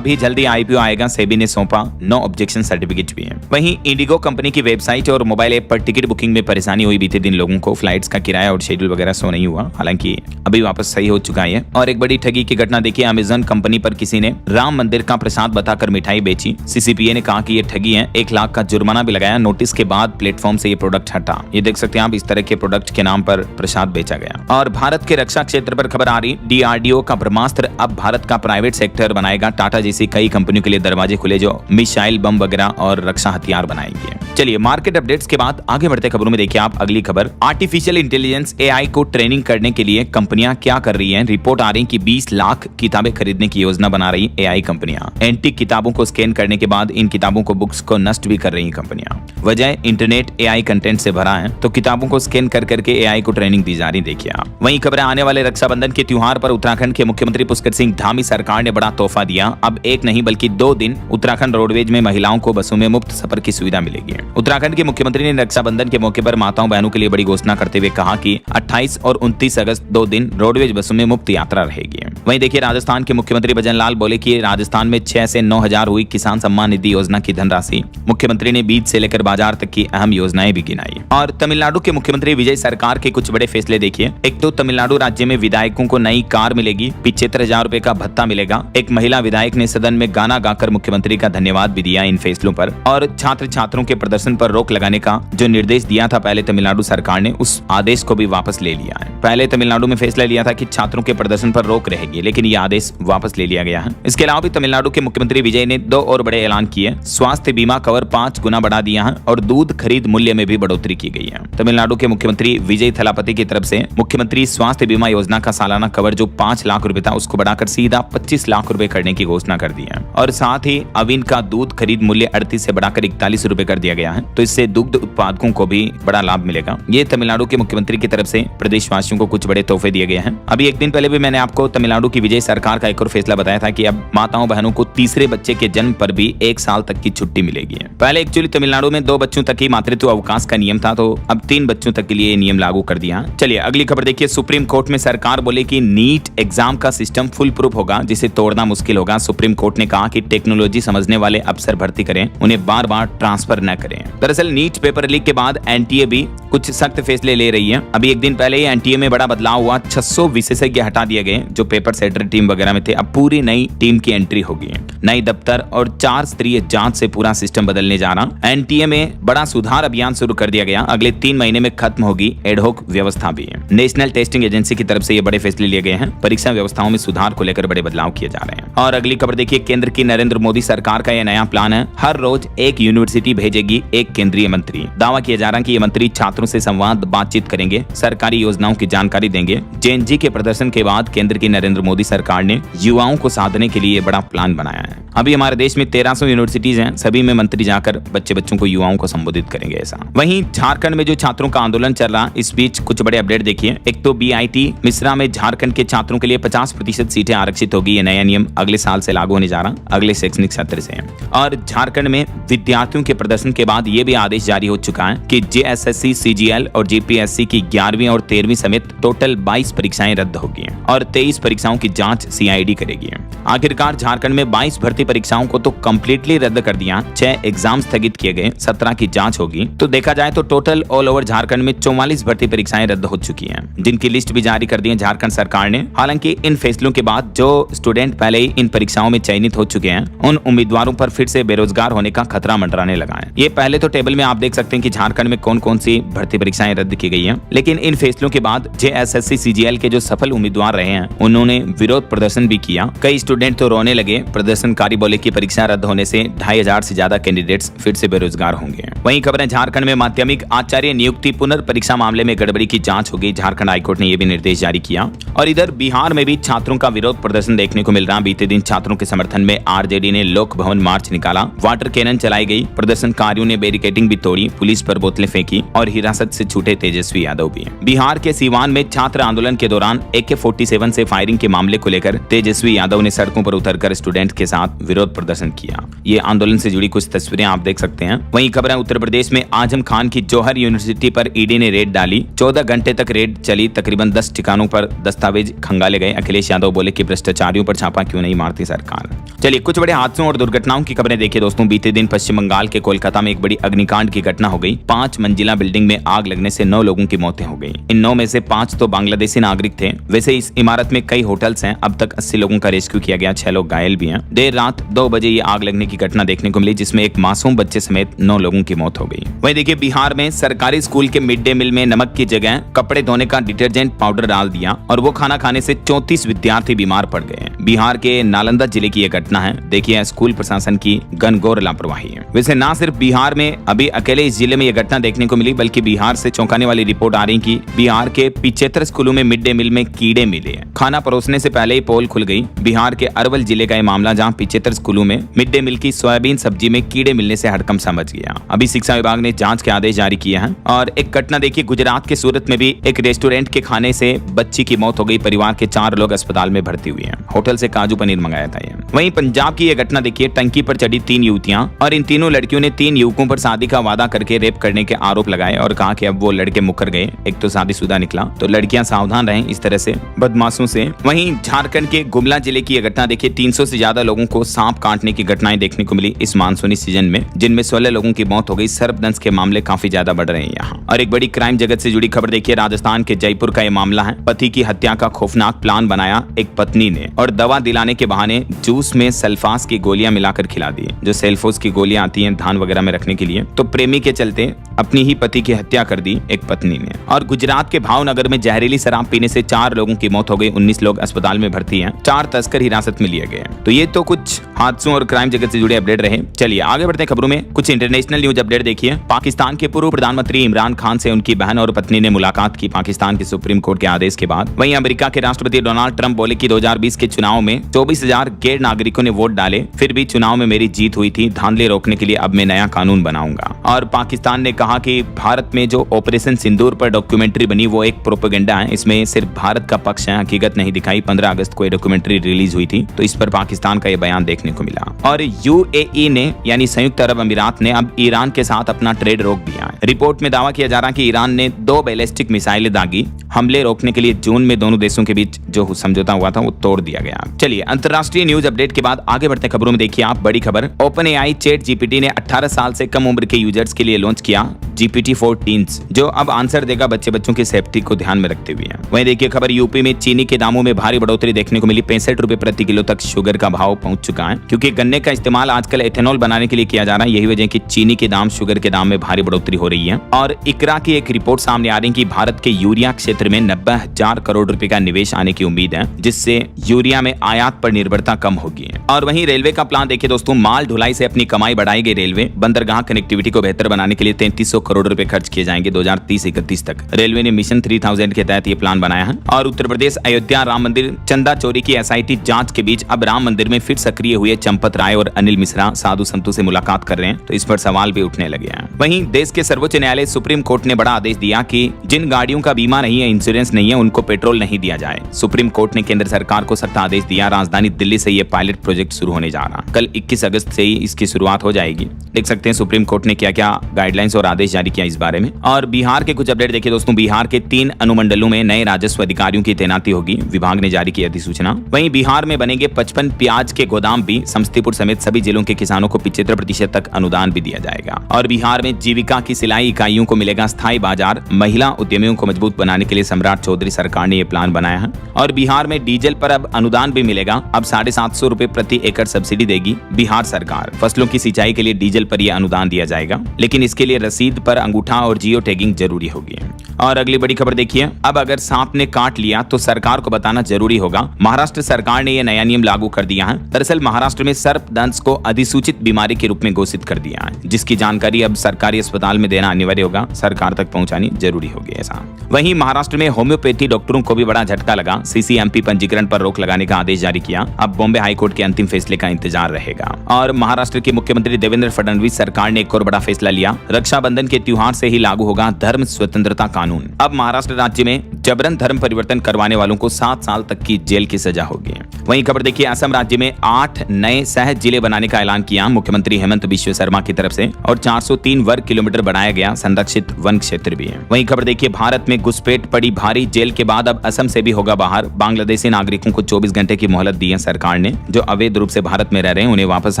भी जल्दी आईपीओ आएगा, सेबी ने सौंपा, नो ऑब्जेक्शन सर्टिफिकेट भी है। वहीं इंडिगो कंपनी की वेबसाइट और मोबाइल ऐप पर टिकट बुकिंग में परेशानी हुई। बीते दिन लोगों को फ्लाइट्स का किराया और शेड्यूल वगैरह शो नहीं हुआ, हालांकि अभी वापस सही हो चुका है। और एक बड़ी ठगी की घटना देखिए, अमेज़न कंपनी पर किसी ने राम मंदिर का प्रसाद बताकर मिठाई बेची। सीसीपीए ने कहा कि ये ठगी है, 1 लाख का जुर्माना भी लगाया। नोटिस के बाद प्लेटफॉर्म से ये प्रोडक्ट हटा। ये देख सकते हैं आप, इस तरह के प्रोडक्ट के नाम पर प्रसाद बेचा गया। और भारत के रक्षा क्षेत्र पर खबर आ रही, डीआरडीओ का ब्रह्मास्त्र अब भारत का प्राइवेट सेक्टर बनाएगा। टाटा जैसी कई कंपनियों के लिए दरवाजे खुले, जो मिसाइल, बम वगैरह और रक्षा हथियार बनाएंगे। चलिए, मार्केट अपडेट्स के बाद आगे बढ़ते खबरों में देखिए आप अगली खबर, आर्टिफिशियल इंटेलिजेंस एआई को ट्रेनिंग करने के लिए कंपनियां क्या कर रही हैं। रिपोर्ट आ रही कि 20 लाख किताबें खरीदने की योजना बना रही एआई कंपनियां। एंटीक किताबों को स्कैन करने के बाद इन किताबों को, बुक्स को नष्ट भी कर रही कंपनियां। वजह, इंटरनेट एआई कंटेंट से भरा है, तो किताबों को स्कैन कर करके एआई को ट्रेनिंग दी जा रही। देखिए आप, वहीं खबर आने वाले रक्षाबंधन के त्योहार पर उत्तराखंड के मुख्यमंत्री पुष्कर सिंह धामी सरकार ने बड़ा तोहफा दिया। अब एक नहीं बल्कि 2 दिन उत्तराखंड रोडवेज में महिलाओं को बसों में मुफ्त सफर की सुविधा मिलेगी। उत्तराखंड के मुख्यमंत्री ने रक्षाबंधन के मौके पर माताओं बहनों के लिए बड़ी घोषणा करते हुए कहा कि 28 और 29 अगस्त 2 दिन रोडवेज बसों में मुफ्त यात्रा रहेगी। वहीं देखिए, राजस्थान के मुख्यमंत्री भजनलाल बोले कि राजस्थान में 6 से 9 हजार हुई किसान सम्मान निधि योजना की धनराशि। मुख्यमंत्री ने बीज से लेकर बाजार तक की अहम योजनाएं भी गिनाई। और तमिलनाडु के मुख्यमंत्री विजय सरकार के कुछ बड़े फैसले देखिए। एक तो तमिलनाडु राज्य में विधायकों को नई कार मिलेगी, 75,000 रुपए का भत्ता मिलेगा। एक महिला विधायक ने सदन में गाना गाकर मुख्यमंत्री का धन्यवाद भी दिया इन फैसलों पर। और छात्र छात्रों के प्रदर्शन पर रोक लगाने का जो निर्देश दिया था पहले तमिलनाडु सरकार ने, उस आदेश को भी वापस ले लिया है। पहले तमिलनाडु में फैसला लिया था कि छात्रों के प्रदर्शन पर रोक रहेगी, लेकिन यह आदेश वापस ले लिया गया है। इसके अलावा भी तमिलनाडु के मुख्यमंत्री विजय ने 2 और बड़े ऐलान किए। स्वास्थ्य बीमा कवर 5 गुना बढ़ा दिया है और दूध खरीद मूल्य में भी बढ़ोतरी की गई है। तमिलनाडु के मुख्यमंत्री विजय थलापति की तरफ से मुख्यमंत्री स्वास्थ्य बीमा योजना का सालाना कवर जो 5 लाख रुपए था, उसको बढ़ाकर सीधा 25 लाख रुपए करने की घोषणा कर दी है। और साथ ही अविन का दूध खरीद मूल्य 38 से बढ़ाकर 41 रुपए कर दिया गया है, तो इससे दुग्ध उत्पादकों को भी बड़ा लाभ मिलेगा। ये तमिलनाडु के मुख्यमंत्री की तरफ से प्रदेशवासियों को कुछ बड़े तोहफे दिए गए हैं। अभी एक दिन पहले भी मैंने आपको तमिलनाडु की विजय सरकार का एक और फैसला बताया था कि अब माताओं बहनों को तीसरे बच्चे के जन्म पर भी 1 साल तक की छुट्टी मिलेगी। पहले एक्चुअली तमिलनाडु में 2 बच्चों तक ही मातृत्व अवकाश का नियम था, तो अब 3 बच्चों तक के लिए नियम लागू कर दिया। चलिए अगली खबर देखिए, सुप्रीम कोर्ट में सरकार बोले कि नीट एग्जाम का सिस्टम फुल प्रूफ होगा, जिसे तोड़ना मुश्किल होगा। सुप्रीम कोर्ट ने कहा कि टेक्नोलॉजी समझने वाले अफसर भर्ती करें, उन्हें बार बार ट्रांसफर न करें। दरअसल नीट पेपर लीक के बाद एनटीए भी कुछ सख्त फैसले ले रही है। अभी एक दिन पहले ही एनटीए में बड़ा बदलाव हुआ, 600 विशेषज्ञ हटा दिए गए जो पेपर सेटर टीम वगैरह में थे। अब पूरी नई टीम की एंट्री होगी, नई दफ्तर और 4 स्तरीय जांच से पूरा सिस्टम बदलने जा रहा। एनटीए में बड़ा सुधार अभियान शुरू कर दिया गया, अगले 3 महीने में खत्म होगी एडहोक व्यवस्था भी। नेशनल टेस्टिंग एजेंसी की तरफ से ये बड़े फैसले लिए गए हैं, परीक्षा व्यवस्थाओं में सुधार को लेकर बड़े बदलाव किए जा रहे हैं। और अगली खबर देखिए, केंद्र की नरेंद्र मोदी सरकार का यह नया प्लान है, हर रोज एक यूनिवर्सिटी भेजेगी एक केंद्रीय मंत्री। दावा किया जा रहा है कि ये मंत्री छात्रों से संवाद बातचीत करेंगे, सरकारी योजनाओं की जानकारी देंगे। जेएनजी के प्रदर्शन के बाद केंद्र की नरेंद्र मोदी सरकार ने युवाओं को साधने के लिए बड़ा प्लान बनाया है। अभी हमारे देश में 1300 यूनिवर्सिटीज हैं, सभी में मंत्री जाकर बच्चों को, युवाओं को संबोधित करेंगे ऐसा। वहीं झारखंड में जो छात्रों का आंदोलन चल रहा, इस बीच कुछ बड़े अपडेट देखिए। एक तो बीआईटी मिश्रा में झारखंड के छात्रों के लिए 50% सीटें आरक्षित होगी। ये नया नियम अगले साल से लागू होने जा रहा, अगले शैक्षणिक सत्र से। और झारखंड में विद्यार्थियों के प्रदर्शन के बाद ये भी आदेश जारी हो चुका है कि जेएसएससी, सीजीएल और जीपीएससी की 11वीं और 13वीं समेत टोटल 22 परीक्षाएं रद्द होगी और 23 परीक्षाओं की जांच सीआईडी करेगी। आखिरकार झारखंड में 22 भर्ती परीक्षाओं को तो कंप्लीटली रद्द कर दिया, 6 एग्जाम स्थगित किए गए, 17 की जांच होगी। तो देखा जाए तो टोटल ऑल ओवर झारखंड में 44 भर्ती परीक्षाएं रद्द हो चुकी हैं, जिनकी लिस्ट भी जारी कर दी है झारखंड सरकार ने। हालांकि इन फैसलों के बाद जो स्टूडेंट पहले ही इन परीक्षाओं में चयनित हो चुके हैं, उन उम्मीदवारों पर फिर से बेरोजगार होने का खतरा मंडराने लगा है। ये पहले तो टेबल में आप देख सकते हैं कि झारखंड में कौन कौन सी भर्ती परीक्षाएं रद्द की गई हैं, लेकिन इन फैसलों के बाद जेएसएससी, सीजीएल के जो सफल उम्मीदवार रहे हैं, उन्होंने विरोध प्रदर्शन भी किया। कई स्टूडेंट तो रोने लगे। प्रदर्शनकारी बोले कि परीक्षा रद्द होने से 2500 से ज्यादा कैंडिडेट्स फिर से बेरोजगार होंगे। वहीं खबर है, झारखंड में माध्यमिक आचार्य नियुक्ति पुनर्परीक्षा मामले में गड़बड़ी की जांच होगी। झारखंड हाईकोर्ट ने यह भी निर्देश जारी किया। और इधर बिहार में भी छात्रों का विरोध प्रदर्शन देखने को मिल रहा। बीते दिन छात्रों के समर्थन में में आरजेडी ने लोक भवन मार्च निकाला, वाटर कैनन चलाई गई, प्रदर्शनकारियों ने बैरिकेडिंग भी तोड़ी, पुलिस पर बोतलें फेंकी और हिरासत से छूटे तेजस्वी यादव भी। बिहार के सीवान में छात्र आंदोलन के दौरान AK-47 से फायरिंग के मामले को लेकर तेजस्वी यादव ने सड़कों पर उतरकर स्टूडेंट के साथ विरोध प्रदर्शन किया। ये आंदोलन से जुड़ी कुछ तस्वीरें आप देख सकते हैं। वहीं खबर है उत्तर प्रदेश में आजम खान की जौहर यूनिवर्सिटी पर ईडी ने रेड डाली। 14 घंटे तक रेड चली, तकरीबन 10 ठिकानों पर दस्तावेज खंगाले गए। अखिलेश यादव बोले कि भ्रष्टाचारियों पर छापा क्यों नहीं मारती सरकार। चलिए कुछ बड़े हादसों और दुर्घटनाओं की खबरें देखिए दोस्तों। बीते दिन पश्चिम बंगाल के कोलकाता में एक बड़ी अग्निकांड की घटना हो गई। 5 मंजिला बिल्डिंग में आग लगने से 9 लोगों की मौतें हो गई। इन 9 में से 5 तो बांग्लादेशी नागरिक थे। वैसे इस इमारत में कई होटल्स हैं। अब तक 80 लोगों का रेस्क्यू किया गया, 6 लोग घायल भी हैं। देर रात 2 बजे ये आग लगने की घटना देखने को मिली, जिसमें एक मासूम बच्चे समेत 9 लोगों की मौत हो गई। वहीं देखिए बिहार में सरकारी स्कूल के मिड डे मील में नमक की जगह कपड़े धोने का डिटर्जेंट पाउडर डाल दिया और वो खाना खाने से 34 विद्यार्थी बीमार पड़ गए। बिहार के नालंदा जिले की यह घटना है। देखिए स्कूल प्रशासन की घनघोर लापरवाही है। वैसे ना सिर्फ बिहार में अभी अकेले इस जिले में यह घटना देखने को मिली, बल्कि बिहार से चौंकाने वाली रिपोर्ट आ रही कि बिहार के 75 स्कूलों में मिड डे मील में कीड़े मिले। खाना परोसने से पहले ही पोल खुल गई। बिहार के अरवल जिले का यह मामला, जहां 75 स्कूलों में मिड डे मील की सोयाबीन सब्जी में कीड़े मिलने से हड़कंप समझ गया। अभी शिक्षा विभाग ने जांच के आदेश जारी किए हैं। और एक घटना देखिए गुजरात के सूरत में भी एक रेस्टोरेंट के खाने से बच्ची की मौत हो गई। परिवार के 4 लोग अस्पताल में भर्ती हुए हैं। होटल से काजू पनीर मंगाया था। वहीं पंजाब की यह घटना देखिए, टंकी पर चढ़ी 3 युवतियां और इन तीनों लड़कियों ने 3 युवकों पर शादी का वादा करके रेप करने के आरोप लगाए और कहा कि अब वो लड़के मुकर गए। एक तो शादीशुदा निकला, तो लड़कियां सावधान रहें इस तरह से बदमाशों से। वहीं झारखंड के गुमला जिले की यह घटना देखिए, 300 से ज्यादा लोगों को सांप काटने की घटनाएं देखने को मिली इस मानसूनी सीजन में, जिनमें 16 लोगों की मौत हो गई। सर्पदंश के मामले काफी ज्यादा बढ़ रहे हैं यहाँ। और एक बड़ी क्राइम जगत से जुड़ी खबर देखिए, राजस्थान के जयपुर का यह मामला है। पति की हत्या का खौफनाक प्लान बनाया एक पत्नी ने और दवा दिलाने के बहाने जूस में सल्फास की गोलियां मिलाकर खिला दी। जो सेल्फोस की गोलियां आती हैं धान वगैरह में रखने के लिए, तो प्रेमी के चलते अपनी ही पति की हत्या कर दी एक पत्नी ने। और गुजरात के भावनगर में जहरीली शराब पीने से 4 लोगों की मौत हो गई। 19 लोग अस्पताल में भर्ती हैं। 4 तस्कर हिरासत में लिए गए। तो ये तो कुछ हादसों और क्राइम जगत से जुड़े अपडेट रहे। चलिए आगे बढ़ते हैं खबरों में। कुछ इंटरनेशनल न्यूज अपडेट देखिए। पाकिस्तान के पूर्व प्रधानमंत्री इमरान खान से उनकी बहन और पत्नी ने मुलाकात की पाकिस्तान के सुप्रीम कोर्ट के आदेश के बाद। वहीं अमेरिका के राष्ट्रपति डोनाल्ड ट्रंप बोले कि 2020 के चुनाव में 24,000 गैर नागरिकों ने वोट डाले, फिर भी चुनाव में मेरी जीत हुई थी। धांधली रोकने के लिए अब मैं नया कानून बनाऊंगा। और पाकिस्तान ने कहा कि भारत में जो ऑपरेशन सिंदूर पर डॉक्यूमेंट्री बनी वो एक प्रोपेगेंडा है, इसमें सिर्फ भारत का पक्ष है, हकीकत नहीं दिखाई। 15 अगस्त को ये डॉक्यूमेंट्री रिलीज हुई थी, तो इस पर पाकिस्तान का ये बयान देखने को मिला। और UAE ने यानी संयुक्त अरब अमीरात ने अब ईरान के साथ अपना ट्रेड रोक दिया है। रिपोर्ट में दावा किया जा रहा है कि ईरान ने 2 बैलिस्टिक मिसाइलें दागी। हमले रोकने के लिए जून में दोनों देशों के बीच जो समझौता हुआ था वो तोड़ दिया गया। चलिए अंतर्राष्ट्रीय न्यूज अपडेट के बाद आगे बढ़ते खबरों में देखिए आप बड़ी खबर। OpenAI ChatGPT ने 18 साल से कम उम्र के यूजर्स के लिए लॉन्च किया GPT-4 टीन्स, जो अब आंसर देगा बच्चों की सेफ्टी को ध्यान में रखते हुए। वहीं देखिए खबर, यूपी में चीनी के दामों में भारी बढ़ोतरी देखने को मिली। 65 रुपए प्रति किलो तक शुगर का भाव पहुंच चुका है, क्योंकि गन्ने का इस्तेमाल आजकल एथेनॉल बनाने के लिए किया जा रहा है। यही वजह कि चीनी के दाम शुगर के दाम में भारी बढ़ोतरी हो रही है। और इकरा की एक रिपोर्ट सामने आ रही है कि भारत के यूरिया क्षेत्र में 90,000 करोड़ रुपए का निवेश आने की उम्मीद है, जिससे यूरिया में आयात पर निर्भरता कम होगी। और वहीं रेलवे का प्लान देखिए दोस्तों, माल ढुलाई से अपनी कमाई बढ़ाएगी रेलवे। बंदरगाह कनेक्टिविटी को बेहतर बनाने के लिए 3300 करोड़ रुपए खर्च किए जाएंगे 2030-31 तक। रेलवे ने मिशन 3000 के तहत ये प्लान बनाया है। और उत्तर प्रदेश अयोध्या राम मंदिर चंदा चोरी की SIT जांच के बीच अब राम मंदिर में फिर सक्रिय हुए चंपत राय और अनिल मिश्रा साधु संतों से मुलाकात कर रहे हैं, तो इस पर सवाल भी उठने लगे हैं। वहीं देश के सर्वोच्च न्यायालय सुप्रीम कोर्ट ने बड़ा आदेश दिया कि जिन गाड़ियों का बीमा नहीं है, इंश्योरेंस नहीं है, उनको पेट्रोल नहीं दिया जाए। सुप्रीम कोर्ट ने केंद्र सरकार को सख्त आदेश दिया। राजधानी दिल्ली से ये पायलट प्रोजेक्ट शुरू होने जा रहा। कल 21 अगस्त से ही इसकी शुरुआत हो जाएगी। देख सकते हैं सुप्रीम कोर्ट ने क्या क्या गाइडलाइंस और आदेश जारी किया इस बारे में। और बिहार के कुछ अपडेट देखिए दोस्तों। बिहार के 3 अनुमंडलों में नए राजस्व अधिकारियों की तैनाती होगी, विभाग ने जारी की अधिसूचना। वहीं बिहार में बनेंगे 55 प्याज के गोदाम भी। समस्तीपुर समेत सभी जिलों के किसानों को 75% तक अनुदान भी दिया जाएगा। और बिहार में जीविका की सिलाई इकाइयों को मिलेगा स्थायी बाजार। महिला उद्यमियों को मजबूत बनाने के लिए सम्राट चौधरी सरकार ने यह प्लान बनाया है। और बिहार में डीजल पर अब अनुदान भी मिलेगा। अब 750 रुपए प्रति एकड़ सब्सिडी देगी बिहार सरकार। फसलों की सिंचाई के लिए डीजल पर यह अनुदान दिया जाएगा, लेकिन इसके लिए रसीद पर अंगूठा और जियो टैगिंग जरूरी होगी। और अगली बड़ी खबर देखिए, अब अगर सांप ने काट लिया तो सरकार को बताना जरूरी होगा। महाराष्ट्र सरकार ने यह नया नियम लागू कर दिया है। दरअसल महाराष्ट्र में सर्पदंश को अधिसूचित बीमारी के रूप में घोषित कर दिया है, जिसकी जानकारी अब सरकारी अस्पताल में देना अनिवार्य होगा, सरकार तक पहुंचानी जरूरी होगी ऐसा। वहीं महाराष्ट्र में होम्योपैथी डॉक्टरों को भी बड़ा झटका लगा। सीसीएमपी पंजीकरण पर रोक लगाने का आदेश जारी किया। अब बॉम्बे हाईकोर्ट के अंतिम फैसले का इंतजार रहेगा। और महाराष्ट्र के मुख्यमंत्री देवेंद्र फडणवीस सरकार ने एक और बड़ा फैसला लिया। रक्षाबंधन के त्योहार से ही लागू होगा धर्म स्वतंत्रता कानून। अब महाराष्ट्र राज्य में जबरन धर्म परिवर्तन करवाने वालों को 7 साल तक की जेल की सजा होगी। वहीं खबर देखिए, असम राज्य में 8 नए सहज जिले बनाने का ऐलान किया मुख्यमंत्री हेमंत बिश्व शर्मा की तरफ से, और 403 वर्ग किलोमीटर बढ़ाया गया संरक्षित वन क्षेत्र भी है। वहीं खबर देखिए, भारत में घुसपैठ पड़ी भारी, जेल के बाद अब असम से भी होगा बाहर। बांग्लादेशी नागरिकों को 24 घंटे की मोहलत दी है सरकार ने। जो अवैध रूप से भारत में रह रहे हैं उन्हें वापस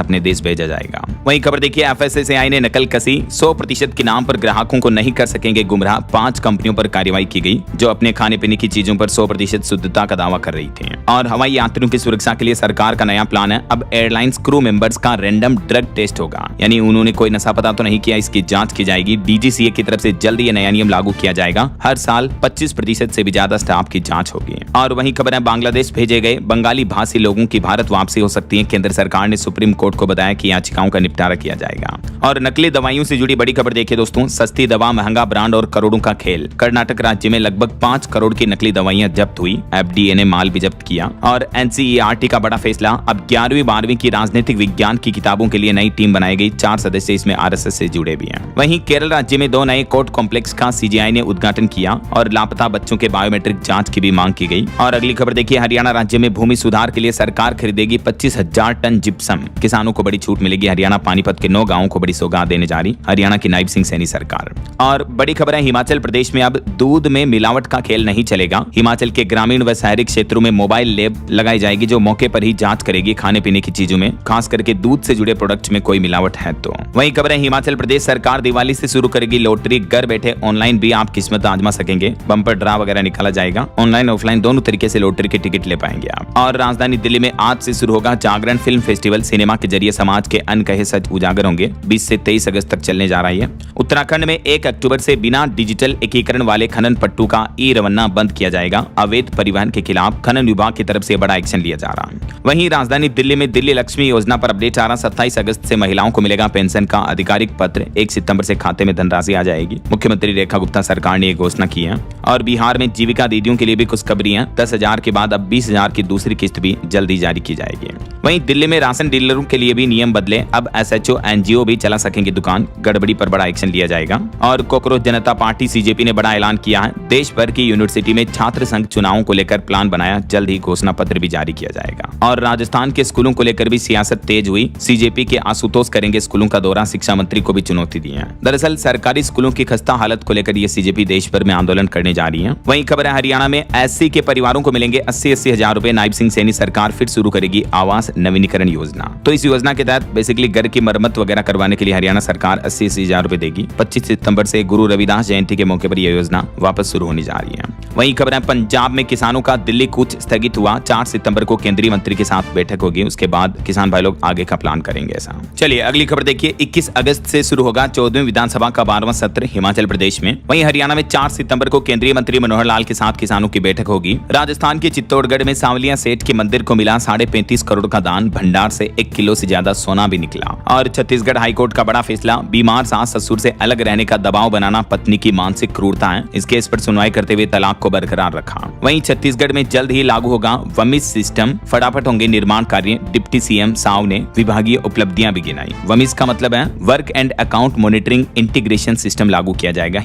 अपने देश भेजा जाएगा। वहीं खबर देखिए, FSSAI ने नकल कसी, 100% के नाम पर ग्राहकों को नहीं कर सकेंगे गुमराह। 5 कंपनियों पर कार्रवाई की गई जो अपने खाने पीने की चीजों पर 100% शुद्धता का दावा कर रही थी। और हवाई यात्रियों की सुरक्षा के लिए सरकार का नया प्लान है। अब एयरलाइंस क्रू मेंबर्स का रैंडम ड्रग टेस्ट होगा, यानी उन्होंने कोई नशा पता तो नहीं किया, इसकी जांच की जाएगी। DGCA की तरफ से जल्द ये नया नियम लागू किया जाएगा। हर साल 25% से भी ज्यादा स्टाफ की जांच होगी। और वहीं खबर है, बांग्लादेश भेजे गए बंगाली भाषी लोगों की भारत वापसी हो सकती है। केंद्र सरकार ने सुप्रीम कोर्ट को बताया कि याचिकाओं का निपटारा किया जाएगा। और नकली दवाइयों से जुड़ी बड़ी खबर देखिए दोस्तों, सस्ती दवा, महंगा ब्रांड और करोड़ों का खेल। कर्नाटक राज्य में लगभग 5 करोड़ की नकली दवाइयां जब्त हुई। FDA ने माल भी जब्त किया। और NCERT का बड़ा फैसला, अब 11वीं 12वीं की राजनीतिक विज्ञान की किताबों के लिए नई टीम बनाई गई। 4 सदस्य इसमें RSS से जुड़े भी हैं। वहीं केरल राज्य में 2 नए कोर्ट कॉम्प्लेक्स का CGI ने उद्घाटन किया और लापता बच्चों के बायोमेट्रिक जांच की भी मांग की गई। और अगली खबर देखिए, हरियाणा राज्य में भूमि सुधार के लिए सरकार खरीदेगी 25,000 टन जिप्सम। किसानों को बड़ी छूट मिलेगी। हरियाणा पानीपत के 9 गांवों को बड़ी सौगात देने जा रही हरियाणा की नायब सिंह सैनी सरकार। और बड़ी खबर है, हिमाचल प्रदेश में अब दूध में मिलावट का खेल नहीं चलेगा। हिमाचल के ग्रामीण व शहरी क्षेत्रों में मोबाइल लैब लगाई जाएगी जो मौके पर ही जांच करेगी खाने पीने की चीजों में, खास करके दूध से जुड़े प्रोडक्ट में कोई मिलावट है तो। वहीं खबर है, हिमाचल प्रदेश सरकार दिवाली से शुरू करेगी लॉटरी। घर बैठे ऑनलाइन भी आप किस्मत आजमा सकेंगे। बम्पर ड्रा वगैरह निकाला जाएगा। ऑनलाइन ऑफलाइन दोनों तरीके से लॉटरी के टिकट ले पाएंगे आप। और राजधानी दिल्ली में आज से शुरू होगा जागरण फिल्म फेस्टिवल। सिनेमा के जरिए समाज के अनकहे सच उजागर होंगे। 20 से 23 अगस्त तक चलने जा रही है। उत्तराखंड में 1 अक्टूबर से बिना डिजिटल एकीकरण वाले खनन पट्टू का ई-रवन्ना बंद किया जाएगा। अवैध परिवहन के खिलाफ खनन विभाग की तरफ से बड़ा एक्शन लिया जा रहा है। वहीं राजधानी दिल्ली में दिल्ली लक्ष्मी योजना पर अपडेट आ रहा। 27 अगस्त से महिलाओं को मिलेगा पेंशन का आधिकारिक पत्र। 1 सितंबर से खाते में धनराशि आ जाएगी। मुख्यमंत्री रेखा गुप्ता सरकार ने ये घोषणा की है। और बिहार में जीविका दीदियों के लिए भी खुशखबरी है। 10,000 के बाद अब 20,000 की दूसरी किस्त भी जल्दी जारी की जाएगी। वहीं दिल्ली में राशन डीलरों के लिए भी नियम बदले। अब SHO NGO भी चला सकेंगे दुकान। गड़बड़ी पर बड़ा एक्शन लिया जाएगा। और कॉकरोच जनता पार्टी CJP ने बड़ा ऐलान किया है। देश भर की यूनिवर्सिटी में छात्र संघ चुनावों को लेकर प्लान बनाया। जल्द ही घोषणा पत्र भी जारी किया जाएगा। और राजस्थान के स्कूलों को लेकर भी सियासत तेज हुई। CJP के आशुतोष करेंगे स्कूलों का दौरा। शिक्षा मंत्री को भी चुनौती दी है। दरअसल सरकारी स्कूलों की खस्ता हालत को लेकर ये CJP देश भर में आंदोलन करने जा रही है। वहीं खबर है, हरियाणा में SC के परिवारों को मिलेंगे 80-80 हजार रुपए। नायब सिंह सैनी सरकार फिर शुरू करेगी आवास नवीनीकरण योजना। तो इस योजना के तहत बेसिकली घर की मरम्मत वगैरह करवाने के लिए हरियाणा सरकार 80-80 हजार रुपए देगी। 25 सितंबर से गुरु रविदास जयंती के मौके पर यह योजना वापस शुरू होने जा रही है। वहीं खबर है, पंजाब में किसानों का दिल्ली कूच स्थगित हुआ। 4 सितंबर को केंद्रीय मंत्री के साथ बैठक होगी। उसके बाद किसान भाई लोग आगे का प्लान करेंगे ऐसा। चलिए अगली खबर देखिए, 21 अगस्त से शुरू होगा 14वीं विधानसभा का 12वां सत्र हिमाचल प्रदेश में। वहीं हरियाणा में 4 सितंबर को केंद्रीय मंत्री मनोहर लाल के साथ किसानों की बैठक होगी। राजस्थान के चित्तौड़गढ़ में सांवलिया सेठ के मंदिर को मिला 35.5 करोड़ का दान। भंडार से 1 किलो से ज्यादा सोना भी निकला। और छत्तीसगढ़ हाईकोर्ट का बड़ा फैसला, बीमार सास ससुर से अलग रहने का दबाव बनाना पत्नी की मानसिक क्रूरता है। इस केस पर सुनवाई करते हुए तलाक को बरकरार रखा। वहीं छत्तीसगढ़ में जल्द ही लागू होगा वमिस सिस्टम। फटाफट होंगे निर्माण कार्य। डिप्टी CM साव ने विभागीय उपलब्धियां भी गिनाई। वमिस का मतलब है work and account monitoring integration system लागू किया जाएगा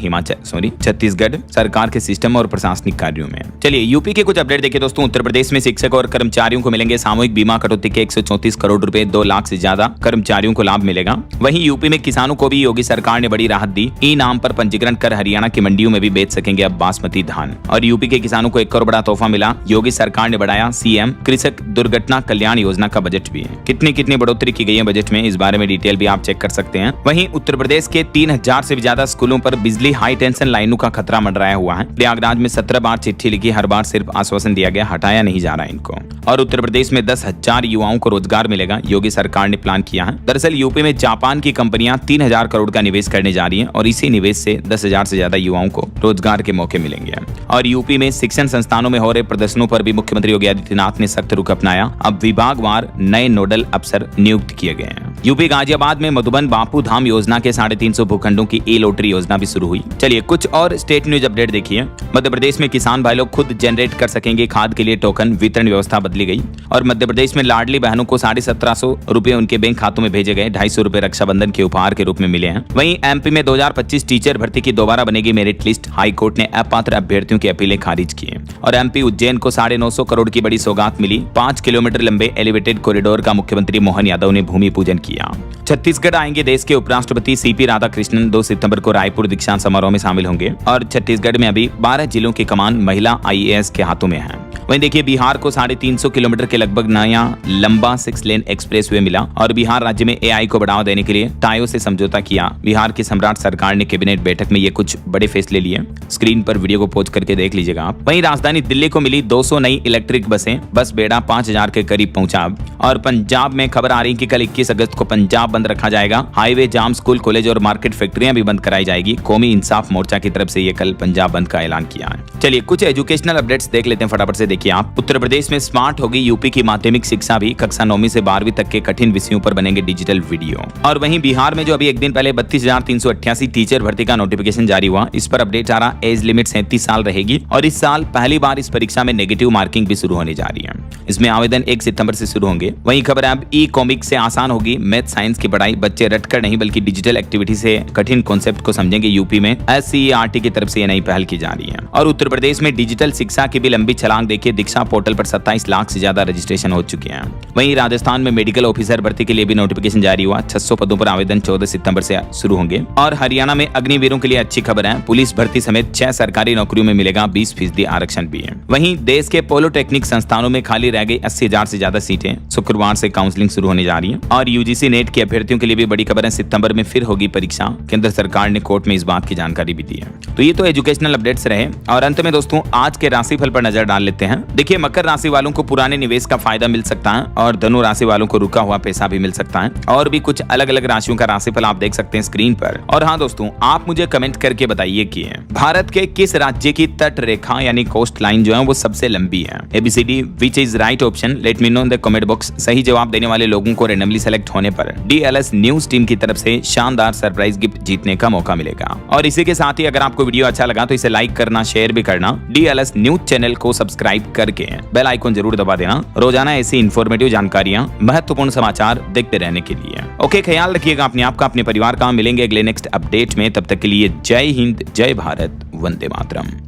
छत्तीसगढ़ सरकार के सिस्टम और प्रशासनिक कार्यों में। चलिए यूपी के कुछ अपडेट देखिए दोस्तों। उत्तर प्रदेश में शिक्षक और कर्मचारियों को मिलेंगे सामूहिक बीमा कटौती के 134 करोड़ रुपए। 2 लाख से ज्यादा कर्मचारियों को लाभ मिलेगा। वहीं यूपी में किसानों को भी योगी सरकार ने बड़ी राहत दी। ई नाम पर पंजीकरण कर हरियाणा की मंडियों में भी बेच सकेंगे अब बासमती धान। और यूपी के किसानों को एक और बड़ा तोहफा मिला, योगी सरकार ने बढ़ाया सीएम कृषक दुर्घटना कल्याण योजना का बजट भी। कितनी बढ़ोतरी की गई है बजट में, इस बारे में डिटेल भी आप चेक कर सकते हैं। वहीं उत्तर प्रदेश के 3000 से भी ज्यादा स्कूलों पर बिजली हाई टेंशन लाइनों का खतरा मंडराया हुआ है। प्रयागराज में 17 बार चिट्ठी लिखी, हर बार सिर्फ आश्वासन दिया गया, हटाया नहीं जा रहा इनको। और उत्तर प्रदेश में 10,000 युवाओं को रोजगार मिलेगा, योगी सरकार ने प्लान किया है। दरअसल यूपी में जापान की कंपनियां 3000 करोड़ का निवेश करने जा रही हैं और इसी निवेश से 10,000 से ज्यादा युवाओं को रोजगार के मौके मिलेंगे। और यूपी में शिक्षण संस्थानों में हो रहे प्रदर्शनों पर भी मुख्यमंत्री योगी आदित्यनाथ ने सख्त रुख अपनाया। अब विभागवार नए नोडल अफसर नियुक्त किए गए हैं। यूपी गाजियाबाद में मधुबन बापू धाम योजना के 350 भूखंडों की ई लॉटरी योजना भी शुरू हुई। चलिए कुछ और स्टेट न्यूज अपडेट देखिए। मध्य प्रदेश में किसान भाई लोग खुद जनरेट कर सकेंगे खाद के लिए टोकन, वितरण व्यवस्था बदली गई। और मध्य प्रदेश में लाडली बहनों को 1750 रुपए उनके बैंक खातों में भेजे गए, 250 रुपए रक्षाबंधन के उपहार के रूप में मिले हैं। वहीं एमपी में 2025 टीचर भर्ती की दोबारा बनेगी मेरिट लिस्ट, हाईकोर्ट ने अपात्र अभ्यर्थियों की अपीलें खारिज की। और एमपी उज्जैन को 950 करोड़ की बड़ी सौगात मिली, 5 किलोमीटर लंबे एलिवेटेड कॉरिडोर का मुख्यमंत्री मोहन यादव ने भूमि पूजन किया। छत्तीसगढ़ आएंगे देश के उपराष्ट्रपति सीपी राधाकृष्णन, 2 सितंबर को रायपुर दीक्षांत समारोह में शामिल होंगे। और छत्तीसगढ़ में अभी 12 जिलों की कमान महिला IAS के हाथों में है। वहीं देखिए बिहार को 350 किलोमीटर के लगभग नया लंबा 6 लेन एक्सप्रेसवे मिला। और बिहार राज्य में AI को बढ़ावा देने के लिए टायो से समझौता किया। बिहार की सम्राट सरकार ने कैबिनेट बैठक में ये कुछ बड़े फैसले लिए। स्क्रीन पर वीडियो को पॉज करके देख लीजिएगा आप। वहीं राजधानी दिल्ली को मिली 200 नई इलेक्ट्रिक बसें, बस बेड़ा 5000 के करीब पहुंचा। और पंजाब में खबर आ रही कि कल 21 अगस्त को पंजाब बंद रखा जाएगा। हाईवे जाम, स्कूल, कॉलेज और मार्केट फैक्ट्रियां भी बंद कराई जाएगी। कौमी इंसाफ मोर्चा की तरफ से ये कल पंजाब बंद का ऐलान किया है। चलिए कुछ एजुकेशनल अपडेट्स देख लेते हैं फटाफट से। देखिए आप, उत्तर प्रदेश में स्मार्ट होगी यूपी की माध्यमिक शिक्षा भी, कक्षा 9वीं से 12वीं तक के कठिन विषयों पर बनेंगे डिजिटल वीडियो। और वहीं बिहार में जो अभी एक दिन पहले 32,388 टीचर भर्ती का नोटिफिकेशन जारी हुआ, इस पर अपडेट आ रहा, एज लिमिट 37 साल रहेगी। और इस साल पहली बार इस परीक्षा में नेगेटिव मार्किंग भी शुरू होने जा रही है। इसमें आवेदन 1 सितंबर से शुरू होंगे। वहीं खबर है अब ई-कॉमिक से आसान होगी मैथ साइंस की पढ़ाई, बच्चे रटकर नहीं बल्कि डिजिटल एक्टिविटी से कठिन कॉन्सेप्ट को समझेंगे। यूपी में SCERT की तरफ से ये नई पहल की जा रही है। और उत्तर प्रदेश में डिजिटल शिक्षा की भी लंबी छलांग देखिए, दीक्षा पोर्टल पर 27 लाख से ज्यादा रजिस्ट्रेशन हो चुके हैं। वहीं राजस्थान में मेडिकल ऑफिसर भर्ती के लिए भी नोटिफिकेशन जारी हुआ, 600 पदों पर आवेदन 14 सितंबर से शुरू होंगे। और हरियाणा में अग्निवीरों के लिए अच्छी खबर है, पुलिस भर्ती समेत 6 सरकारी नौकरियों में मिलेगा 20% आरक्षण भी है। वहीं देश के पॉलिटेक्निक संस्थानों में खाली रह गई 80,000 से ज्यादा सीटें, शुक्रवार से काउंसलिंग शुरू होने जा रही है। और UGC नेट के अभ्यर्थियों के लिए भी बड़ी खबर है, सितंबर में फिर होगी परीक्षा, केंद्र सरकार ने कोर्ट में इस बात की जानकारी भी दी है। तो ये तो एजुकेशनल अपडेट्स रहे। और अंत में दोस्तों आज के राशिफल पर नजर डाल लेते हैं। देखिए मकर राशि वालों को पुराने निवेश का फायदा मिल सकता है और धनु राशि वालों को रुका हुआ पैसा भी मिल सकता है। और भी कुछ अलग अलग राशियों का राशिफल आप देख सकते हैं स्क्रीन पर। और हाँ दोस्तों, आप मुझे कमेंट करके बताइए कि भारत के किस राज्य की तट रेखा यानी कोस्ट लाइन जो है वो सबसे लंबी है। ABCD which is right option, let me know in the comment box. सही जवाब देने वाले लोगों को रैंडमली सेलेक्ट होने पर DLS न्यूज टीम की तरफ से शानदार सरप्राइज गिफ्ट जीतने का मौका मिलेगा। और इसी के साथ ही अगर आपको वीडियो अच्छा लगा तो इसे लाइक करना, शेयर भी करना, DLS न्यूज चैनल को सब्सक्राइब करके बेल आइकन जरूर दबा देना रोजाना ऐसी इन्फॉर्मेटिव जानकारियां, महत्वपूर्ण समाचार देखते रहने के लिए। ओके, ख्याल रखिएगा अपने आप का, अपने परिवार का। मिलेंगे अगले नेक्स्ट अपडेट में, तब तक के लिए जय हिंद, जय भारत, वंदे मातरम।